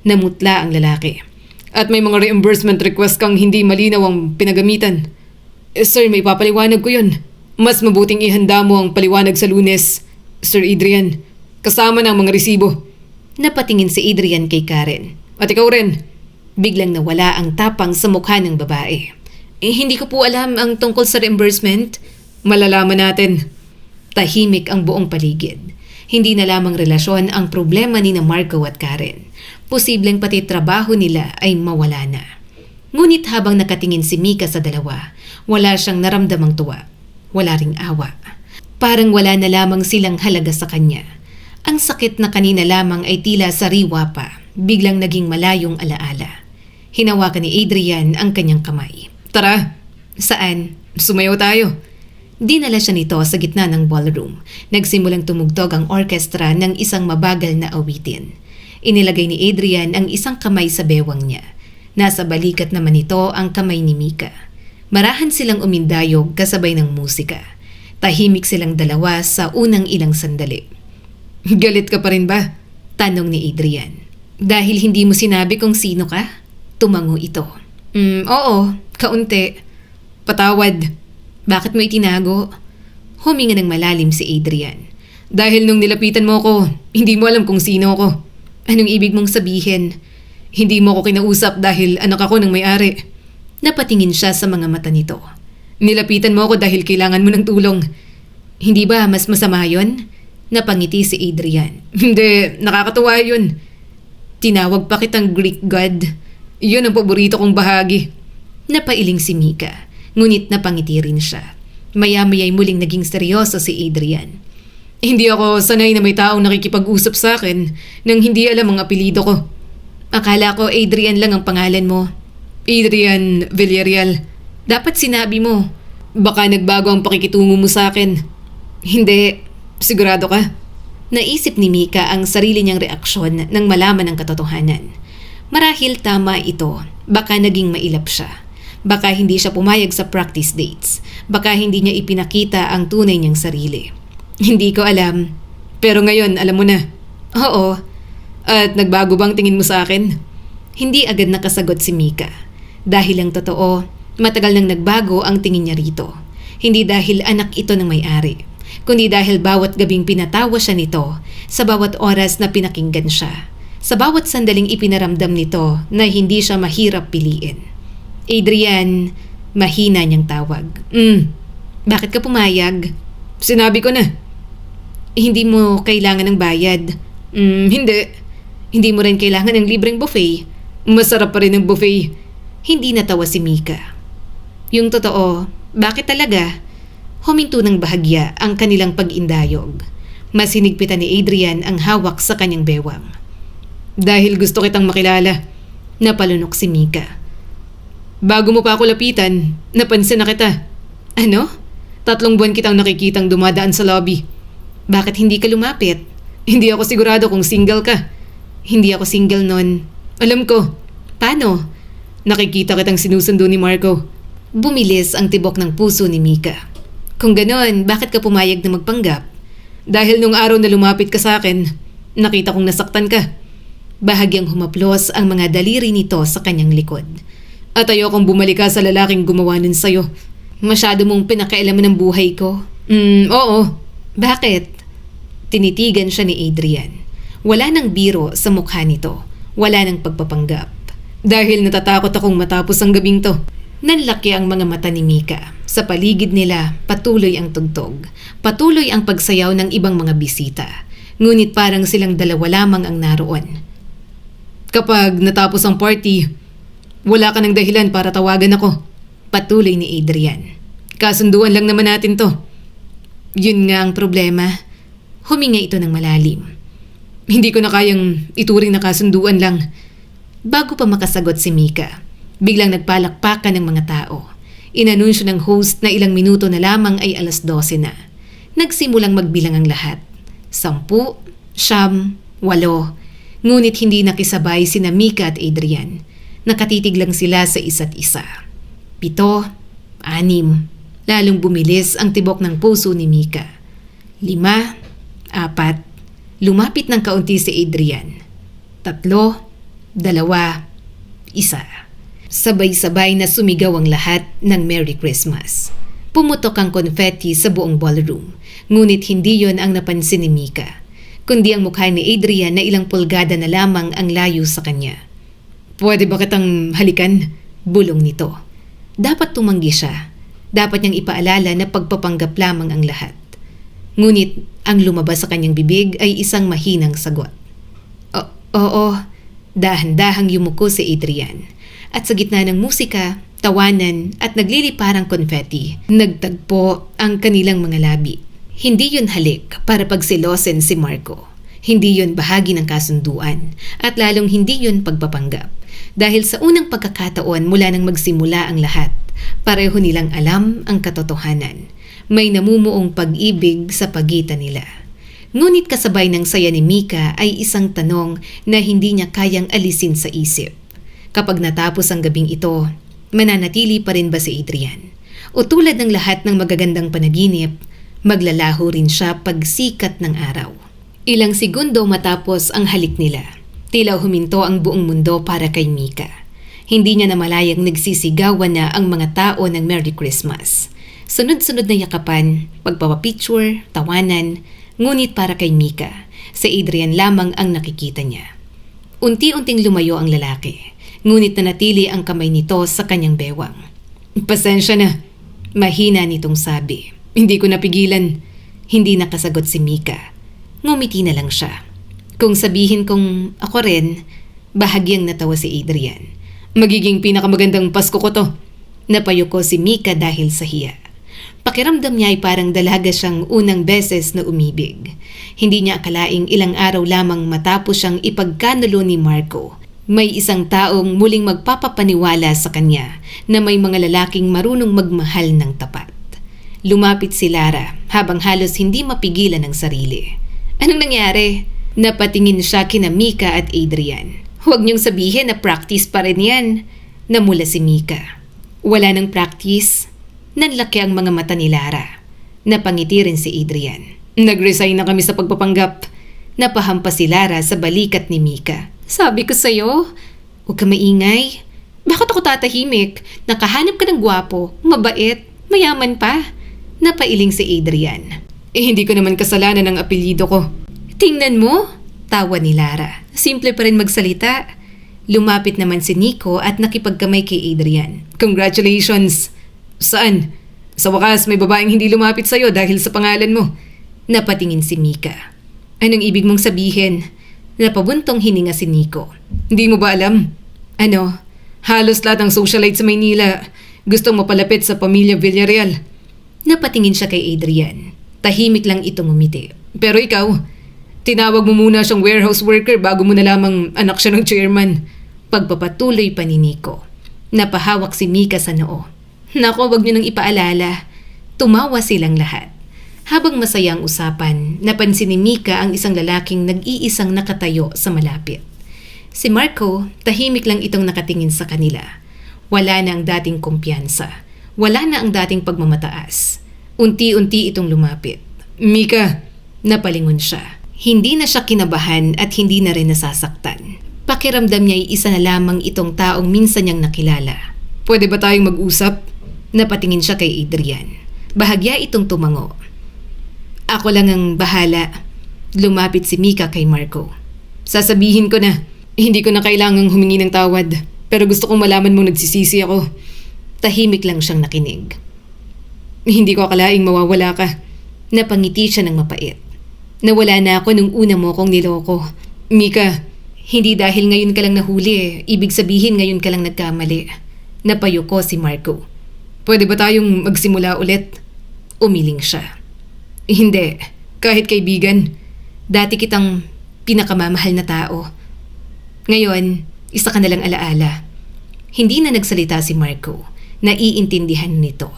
Namutla ang lalaki. At may mga reimbursement request kang hindi malinaw ang pinagamitan. Sir, may papaliwanag ko yun. Mas mabuting ihanda mo ang paliwanag sa Lunes, Sir Adrian. Kasama ng mga resibo. Napatingin si Adrian kay Karen. At ikaw rin. Biglang nawala ang tapang sa mukha ng babae. Hindi ko po alam ang tungkol sa reimbursement. Malalaman natin. Tahimik ang buong paligid. Hindi na lamang relasyon ang problema ni na Marco at Karen. Posibleng pati trabaho nila ay mawala na. Ngunit habang nakatingin si Mika sa dalawa, wala siyang naramdamang tuwa. Wala ring awa. Parang wala na lamang silang halaga sa kanya. Ang sakit na kanina lamang ay tila sariwa pa, biglang naging malayong alaala. Hinawakan ni Adrian ang kanyang kamay. Tara. Saan? Sumayaw tayo. Dinala siya nito sa gitna ng ballroom. Nagsimulang tumugtog ang orkestra ng isang mabagal na awitin. Inilagay ni Adrian ang isang kamay sa bewang niya. Nasa balikat naman nito ang kamay ni Mika. Marahan silang umindayog kasabay ng musika. Tahimik silang dalawa sa unang ilang sandali. Galit ka pa rin ba? Tanong ni Adrian. Dahil hindi mo sinabi kung sino ka? Tumango ito. Oo, kaunti. Patawad. Bakit mo itinago? Huminga ng malalim si Adrian. Dahil nung nilapitan mo ko, hindi mo alam kung sino ako. Anong ibig mong sabihin? Hindi mo ako kinausap dahil anak ako ng may-ari. Napatingin siya sa mga mata nito. Nilapitan mo ako dahil kailangan mo ng tulong. Hindi ba mas masama yun? Napangiti si Adrian. Hindi, nakakatuwa yun. Tinawag pa kitang Greek god. Yun ang paborito kong bahagi. Napailing si Mika, ngunit napangiti rin siya. Maya-maya'y muling naging seryoso si Adrian. Hindi ako sanay na may taong nakikipag-usap sa akin nang hindi alam ang apelido ko. Akala ko Adrian lang ang pangalan mo. Adrian Villarreal. Dapat sinabi mo. Baka nagbago ang pakikitungo mo sa akin. Hindi. Sigurado ka? Naisip ni Mika ang sarili niyang reaksyon nang malaman ang katotohanan. Marahil tama ito. Baka naging mailap siya. Baka hindi siya pumayag sa practice dates. Baka hindi niya ipinakita ang tunay niyang sarili. Hindi ko alam. Pero ngayon, alam mo na. Oo. At nagbago bang tingin mo sa akin? Hindi agad nakasagot si Mika. Dahil ang totoo, matagal nang nagbago ang tingin niya rito. Hindi dahil anak ito ng may-ari, kundi dahil bawat gabing pinatawa siya nito, sa bawat oras na pinakinggan siya, sa bawat sandaling ipinaramdam nito na hindi siya mahirap piliin. Adrian, mahina niyang tawag. Bakit ka pumayag? Sinabi ko na. Hindi mo kailangan ng bayad. Hindi. Hindi mo rin kailangan ng libreng buffet. Masarap pa rin ang buffet. Hindi natawa si Mika. Yung totoo, bakit talaga? Huminto ng bahagya ang kanilang pag-indayog. Mas hinigpitan ni Adrian ang hawak sa kanyang bewang. Dahil gusto kitang makilala. Napalunok si Mika. Bago mo pa ako lapitan, napansin na kita. Ano? 3 buwan kitang nakikitang dumadaan sa lobby. Bakit hindi ka lumapit? Hindi ako sigurado kung single ka. Hindi ako single nun. Alam ko. Paano? Nakikita kitang sinusundo ni Marco. Bumilis ang tibok ng puso ni Mika. Kung ganon, bakit ka pumayag na magpanggap? Dahil nung araw na lumapit ka sa akin, nakita kong nasaktan ka. Bahagyang humaplos ang mga daliri nito sa kanyang likod. At ayokong bumalik ka sa lalaking gumawa nun sa'yo. Masyado mong pinakailaman ng buhay ko. Oo. Bakit? Tinitigan siya ni Adrian. Wala nang biro sa mukha nito. Wala nang pagpapanggap. Dahil natatakot akong matapos ang gabing to. Nanlaki ang mga mata ni Mika. Sa paligid nila, patuloy ang tugtog. Patuloy ang pagsayaw ng ibang mga bisita. Ngunit parang silang dalawa lamang ang naroon. Kapag natapos ang party, wala ka ng dahilan para tawagan ako. Patuloy ni Adrian. Kasunduan lang naman natin to. Yun nga ang problema. Huminga ito ng malalim. Hindi ko na kayang ituring na kasunduan lang. Bago pa makasagot si Mika, biglang nagpalakpakan ng mga tao. Inanunsyo ng host na ilang minuto na lamang ay 12:00 na. Nagsimulang magbilang ang lahat. 10, 9, 8. Ngunit hindi nakisabay sina Mika at Adrian. Nakatitig lang sila sa isa't isa. 7, 6. Lalong bumilis ang tibok ng puso ni Mika. 5, 4. Lumapit ng kaunti si Adrian. 3, 2, 1. Sabay-sabay na sumigaw ang lahat ng Merry Christmas. Pumutok ang confetti sa buong ballroom, ngunit hindi yon ang napansin ni Mika, kundi ang mukha ni Adrian na ilang pulgada na lamang ang layo sa kanya. Pwede ba kitang halikan? Bulong nito. Dapat tumanggi siya. Dapat niyang ipaalala na pagpapanggap lamang ang lahat. Ngunit ang lumabas sa kanyang bibig ay isang mahinang sagot. Oo, dahan-dahang yumuko si Adrian. At sa gitna ng musika, tawanan at nagliliparang confetti, nagtagpo ang kanilang mga labi. Hindi yun halik para pagsilosen si Marco. Hindi yun bahagi ng kasunduan at lalong hindi yun pagpapanggap. Dahil sa unang pagkakataon mula nang magsimula ang lahat, pareho nilang alam ang katotohanan. May namumuong pag-ibig sa pagitan nila. Ngunit kasabay ng saya ni Mika ay isang tanong na hindi niya kayang alisin sa isip. Kapag natapos ang gabing ito, mananatili pa rin ba si Adrian? O tulad ng lahat ng magagandang panaginip, maglalaho rin siya pagsikat ng araw. Ilang segundo matapos ang halik nila, tila huminto ang buong mundo para kay Mika. Hindi niya namalayang nagsisigawan na ang mga tao ng Merry Christmas. Sunod-sunod na yakapan, pagpapapicture, tawanan, ngunit para kay Mika, si Adrian lamang ang nakikita niya. Unti-unting lumayo ang lalaki, ngunit nanatili ang kamay nito sa kanyang bewang. Pasensya na. Mahina nitong sabi. Hindi ko napigilan. Hindi nakasagot si Mika. Ngumiti na lang siya. Kung sabihin kong ako rin, bahagyang natawa si Adrian. Magiging pinakamagandang Pasko ko to. Napayuko si Mika dahil sa hiya. Pakiramdam niya ay parang dalaga siyang unang beses na umibig. Hindi niya akalaing ilang araw lamang matapos siyang ipagkanulo ni Marco, may isang taong muling magpapapaniwala sa kanya na may mga lalaking marunong magmahal ng tapat. Lumapit si Lara habang halos hindi mapigilan ang sarili. Anong nangyari? Napatingin siya kina Mika at Adrian. Huwag niyong sabihin na practice pa rin yan. Namula si Mika. Wala nang practice. Nanlaki ang mga mata ni Lara. Napangiti rin si Adrian. Nag-resign na kami sa pagpapanggap. Napahampas si Lara sa balikat ni Mika. Sabi ko sa'yo, huwag ka maingay. Bakit ako tatahimik? Nakahanap ka ng gwapo, mabait, mayaman pa. Napailing si Adrian. Hindi ko naman kasalanan ang apelyido ko. Tingnan mo, tawa ni Lara. Simple pa rin magsalita. Lumapit naman si Nico at nakipagkamay kay Adrian. Congratulations! Saan? Sa wakas may babaeng hindi lumapit sa'yo dahil sa pangalan mo. Napatingin si Mika. Anong ibig mong sabihin? Napabuntong hininga si Nico. Hindi mo ba alam? Ano? Halos lahat ng socialite sa Maynila gustong mapalapit sa pamilya Villarreal. Napatingin siya kay Adrian. Tahimik lang itong umiti. Pero ikaw, tinawag mo muna siyang warehouse worker bago mo na lamang anak siya ng chairman. Pagpapatuloy pa ni Nico. Napahawak si Mika sa noo. Nako, wag niyo nang ipaalala. Tumawa silang lahat. Habang masaya ang usapan, napansin ni Mika ang isang lalaking nag-iisang nakatayo sa malapit. Si Marco, tahimik lang itong nakatingin sa kanila. Wala na ang dating kumpiyansa. Wala na ang dating pagmamataas. Unti-unti itong lumapit. Mika, napalingon siya. Hindi na siya kinabahan at hindi na rin nasasaktan. Pakiramdam niya ay isa na lamang itong taong minsan niyang nakilala. Pwede ba tayong mag-usap? Napatingin siya kay Adrian. Bahagya itong tumango. Ako lang ang bahala. Lumapit si Mika kay Marco. Sasabihin ko na, hindi ko na kailangang humingi ng tawad. Pero gusto kong malaman mong nagsisisi ako. Tahimik lang siyang nakinig. Hindi ko akalaing mawawala ka. Napangiti siya ng mapait. Nawala na ako nung una mo kong niloko. Mika, Hindi dahil ngayon ka lang nahuli, ibig sabihin ngayon ka lang nagkamali. Napayuko si Marco. Pwede ba tayong magsimula ulit? Umiling siya. Hindi. Kahit kaibigan. Dati kitang pinakamamahal na tao. Ngayon, isa ka nalang alaala. Hindi na nagsalita si Marco. Naiintindihan nito.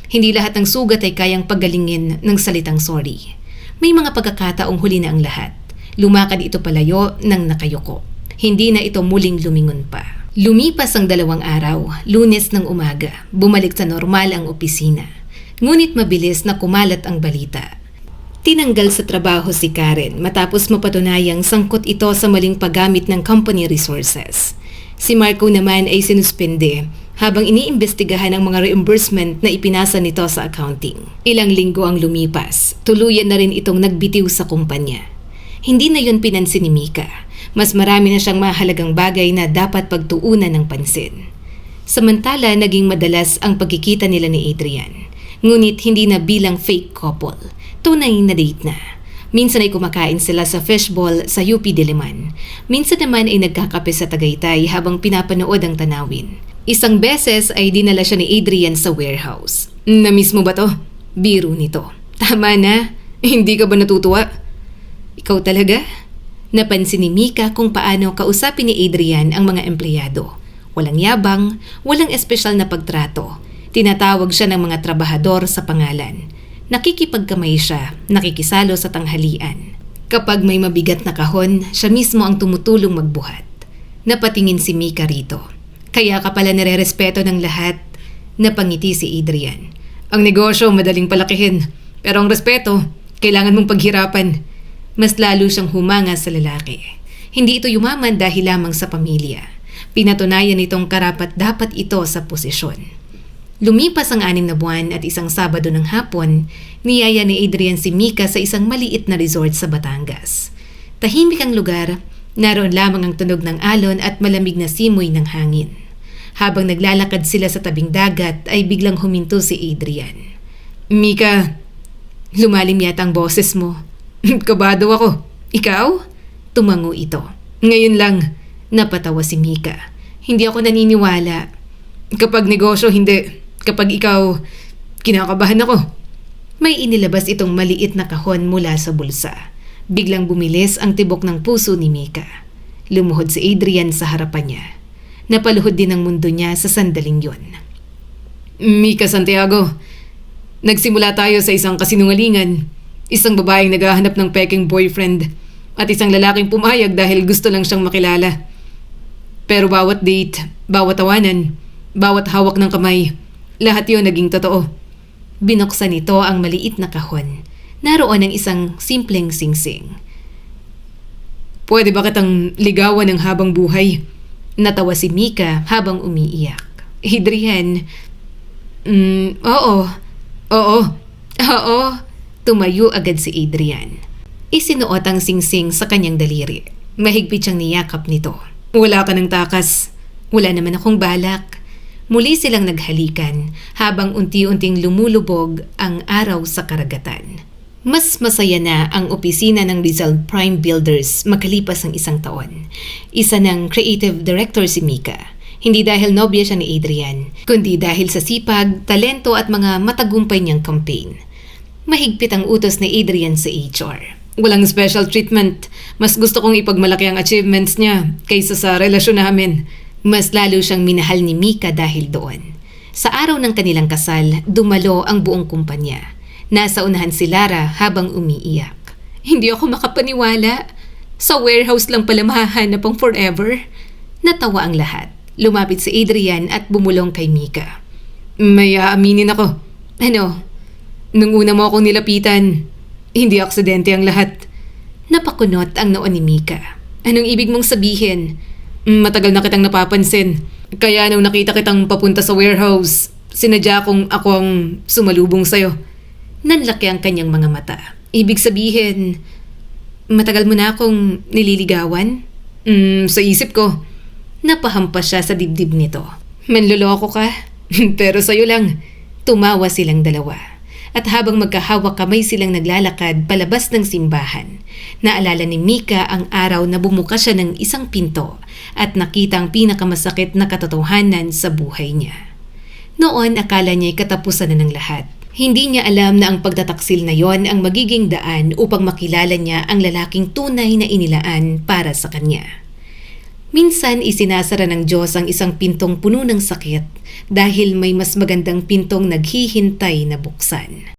Hindi lahat ng sugat ay kayang paggalingin ng salitang sorry. May mga pagkakataong huli na ang lahat. Lumakad ito palayo ng nakayuko. Hindi na ito muling lumingon pa. Lumipas ang 2 araw, Lunes ng umaga, bumalik sa normal ang opisina. Ngunit mabilis na kumalat ang balita. Tinanggal sa trabaho si Karen matapos mapatunayang sangkot ito sa maling paggamit ng company resources. Si Marco naman ay sinuspende habang iniimbestigahan ang mga reimbursement na ipinasa nito sa accounting. Ilang linggo ang lumipas, tuluyan na rin itong nagbitiw sa kumpanya. Hindi na yun pinansin ni Mika. Mas marami na siyang mahalagang bagay na dapat pagtuunan ng pansin. Samantala, naging madalas ang pagkikita nila ni Adrian. Ngunit hindi na bilang fake couple. Tunay na date na. Minsan ay kumakain sila sa fishball sa UP Diliman. Minsan naman ay nagkakape sa Tagaytay habang pinapanood ang tanawin. Isang beses ay dinala siya ni Adrian sa warehouse. Na-miss mo ba to? Biro nito. Tama na. Hindi ka ba natutuwa? Ikaw talaga? Napansin ni Mika kung paano kausapin ni Adrian ang mga empleyado. Walang yabang, walang espesyal na pagtrato. Tinatawag siya ng mga trabahador sa pangalan. Nakikipagkamay siya, nakikisalo sa tanghalian. Kapag may mabigat na kahon, siya mismo ang tumutulong magbuhat. Napatingin si Mika rito. Kaya ka pala nire-respeto ng lahat. Napangiti si Adrian. Ang negosyo madaling palakihin, pero ang respeto, kailangan mong paghirapan. Mas lalo siyang humanga sa lalaki. Hindi ito yumaman dahil lamang sa pamilya. Pinatunayan nitong karapat-dapat ito sa posisyon. Lumipas ang 6 na buwan at isang Sabado ng hapon, niyaya ni Adrian si Mika sa isang maliit na resort sa Batangas. Tahimik ang lugar, naroon lamang ang tunog ng alon at malamig na simoy ng hangin. Habang naglalakad sila sa tabing dagat ay biglang huminto si Adrian. Mika, Lumalim yata ang boses mo. kabado ako. Ikaw? Tumango ito. Ngayon lang. Napatawa si Mika. Hindi ako naniniwala. Kapag negosyo, hindi. Kapag ikaw, kinakabahan ako. May inilabas itong maliit na kahon mula sa bulsa. Biglang bumilis ang tibok ng puso ni Mika. Lumuhod si Adrian sa harapan niya. Napaluhod din ang mundo niya sa sandaling yon. Mika Santiago, nagsimula tayo sa isang kasinungalingan. Isang babaeng naghahanap ng peking boyfriend at isang lalaking pumayag dahil gusto lang siyang makilala. Pero bawat date, bawat tawanan, bawat hawak ng kamay, lahat yon naging totoo. Binuksan nito ang maliit na kahon. Naroon ang isang simpleng singsing. Pwede ba kitang ligawan ng habang buhay? Natawa si Mika habang umiiyak. Adrian, Oo. Tumayo agad si Adrian. Isinuot ang singsing sa kanyang daliri. Mahigpit siyang niyakap nito. Wala ka ng takas. Wala naman akong balak. Muli silang naghalikan habang unti-unting lumulubog ang araw sa karagatan. Mas masaya na ang opisina ng Rizal Prime Builders makalipas ang 1 taon. Isa ng creative director si Mika. Hindi dahil nobya siya ni Adrian, kundi dahil sa sipag, talento at mga matagumpay niyang campaign. Mahigpit ang utos ni Adrian sa HR. Walang special treatment. Mas gusto kong ipagmalaki ang achievements niya kaysa sa relasyon namin. Mas lalo siyang minahal ni Mika dahil doon. Sa araw ng kanilang kasal, dumalo ang buong kumpanya. Nasa unahan si Lara habang umiiyak. Hindi ako makapaniwala. Sa warehouse lang pala mahahanap ang forever. Natawa ang lahat. Lumapit si Adrian at bumulong kay Mika. May aaminin ako. Ano? Nung una mo akong nilapitan, hindi aksidente ang lahat. Napakunot ang noo ni Mika. Anong ibig mong sabihin? Matagal na kitang napapansin. Kaya nung nakita kitang papunta sa warehouse, sinadya kong ako ang sumalubong sa'yo. Nanlaki ang kanyang mga mata. Ibig sabihin, matagal mo na akong nililigawan? Sa isip ko. Napahampas siya sa dibdib nito. Manloloko ka? Pero sa'yo lang. Tumawa silang dalawa. At habang magkahawak kamay silang naglalakad palabas ng simbahan, naalala ni Mika ang araw na bumukas siya ng isang pinto at nakita ang pinakamasakit na katotohanan sa buhay niya. Noon akala niya'y katapusan na ng lahat. Hindi niya alam na ang pagtataksil na yon ang magiging daan upang makilala niya ang lalaking tunay na inilaan para sa kanya. Minsan isinasara ng Diyos ang isang pintong puno ng sakit dahil may mas magandang pintong naghihintay na buksan.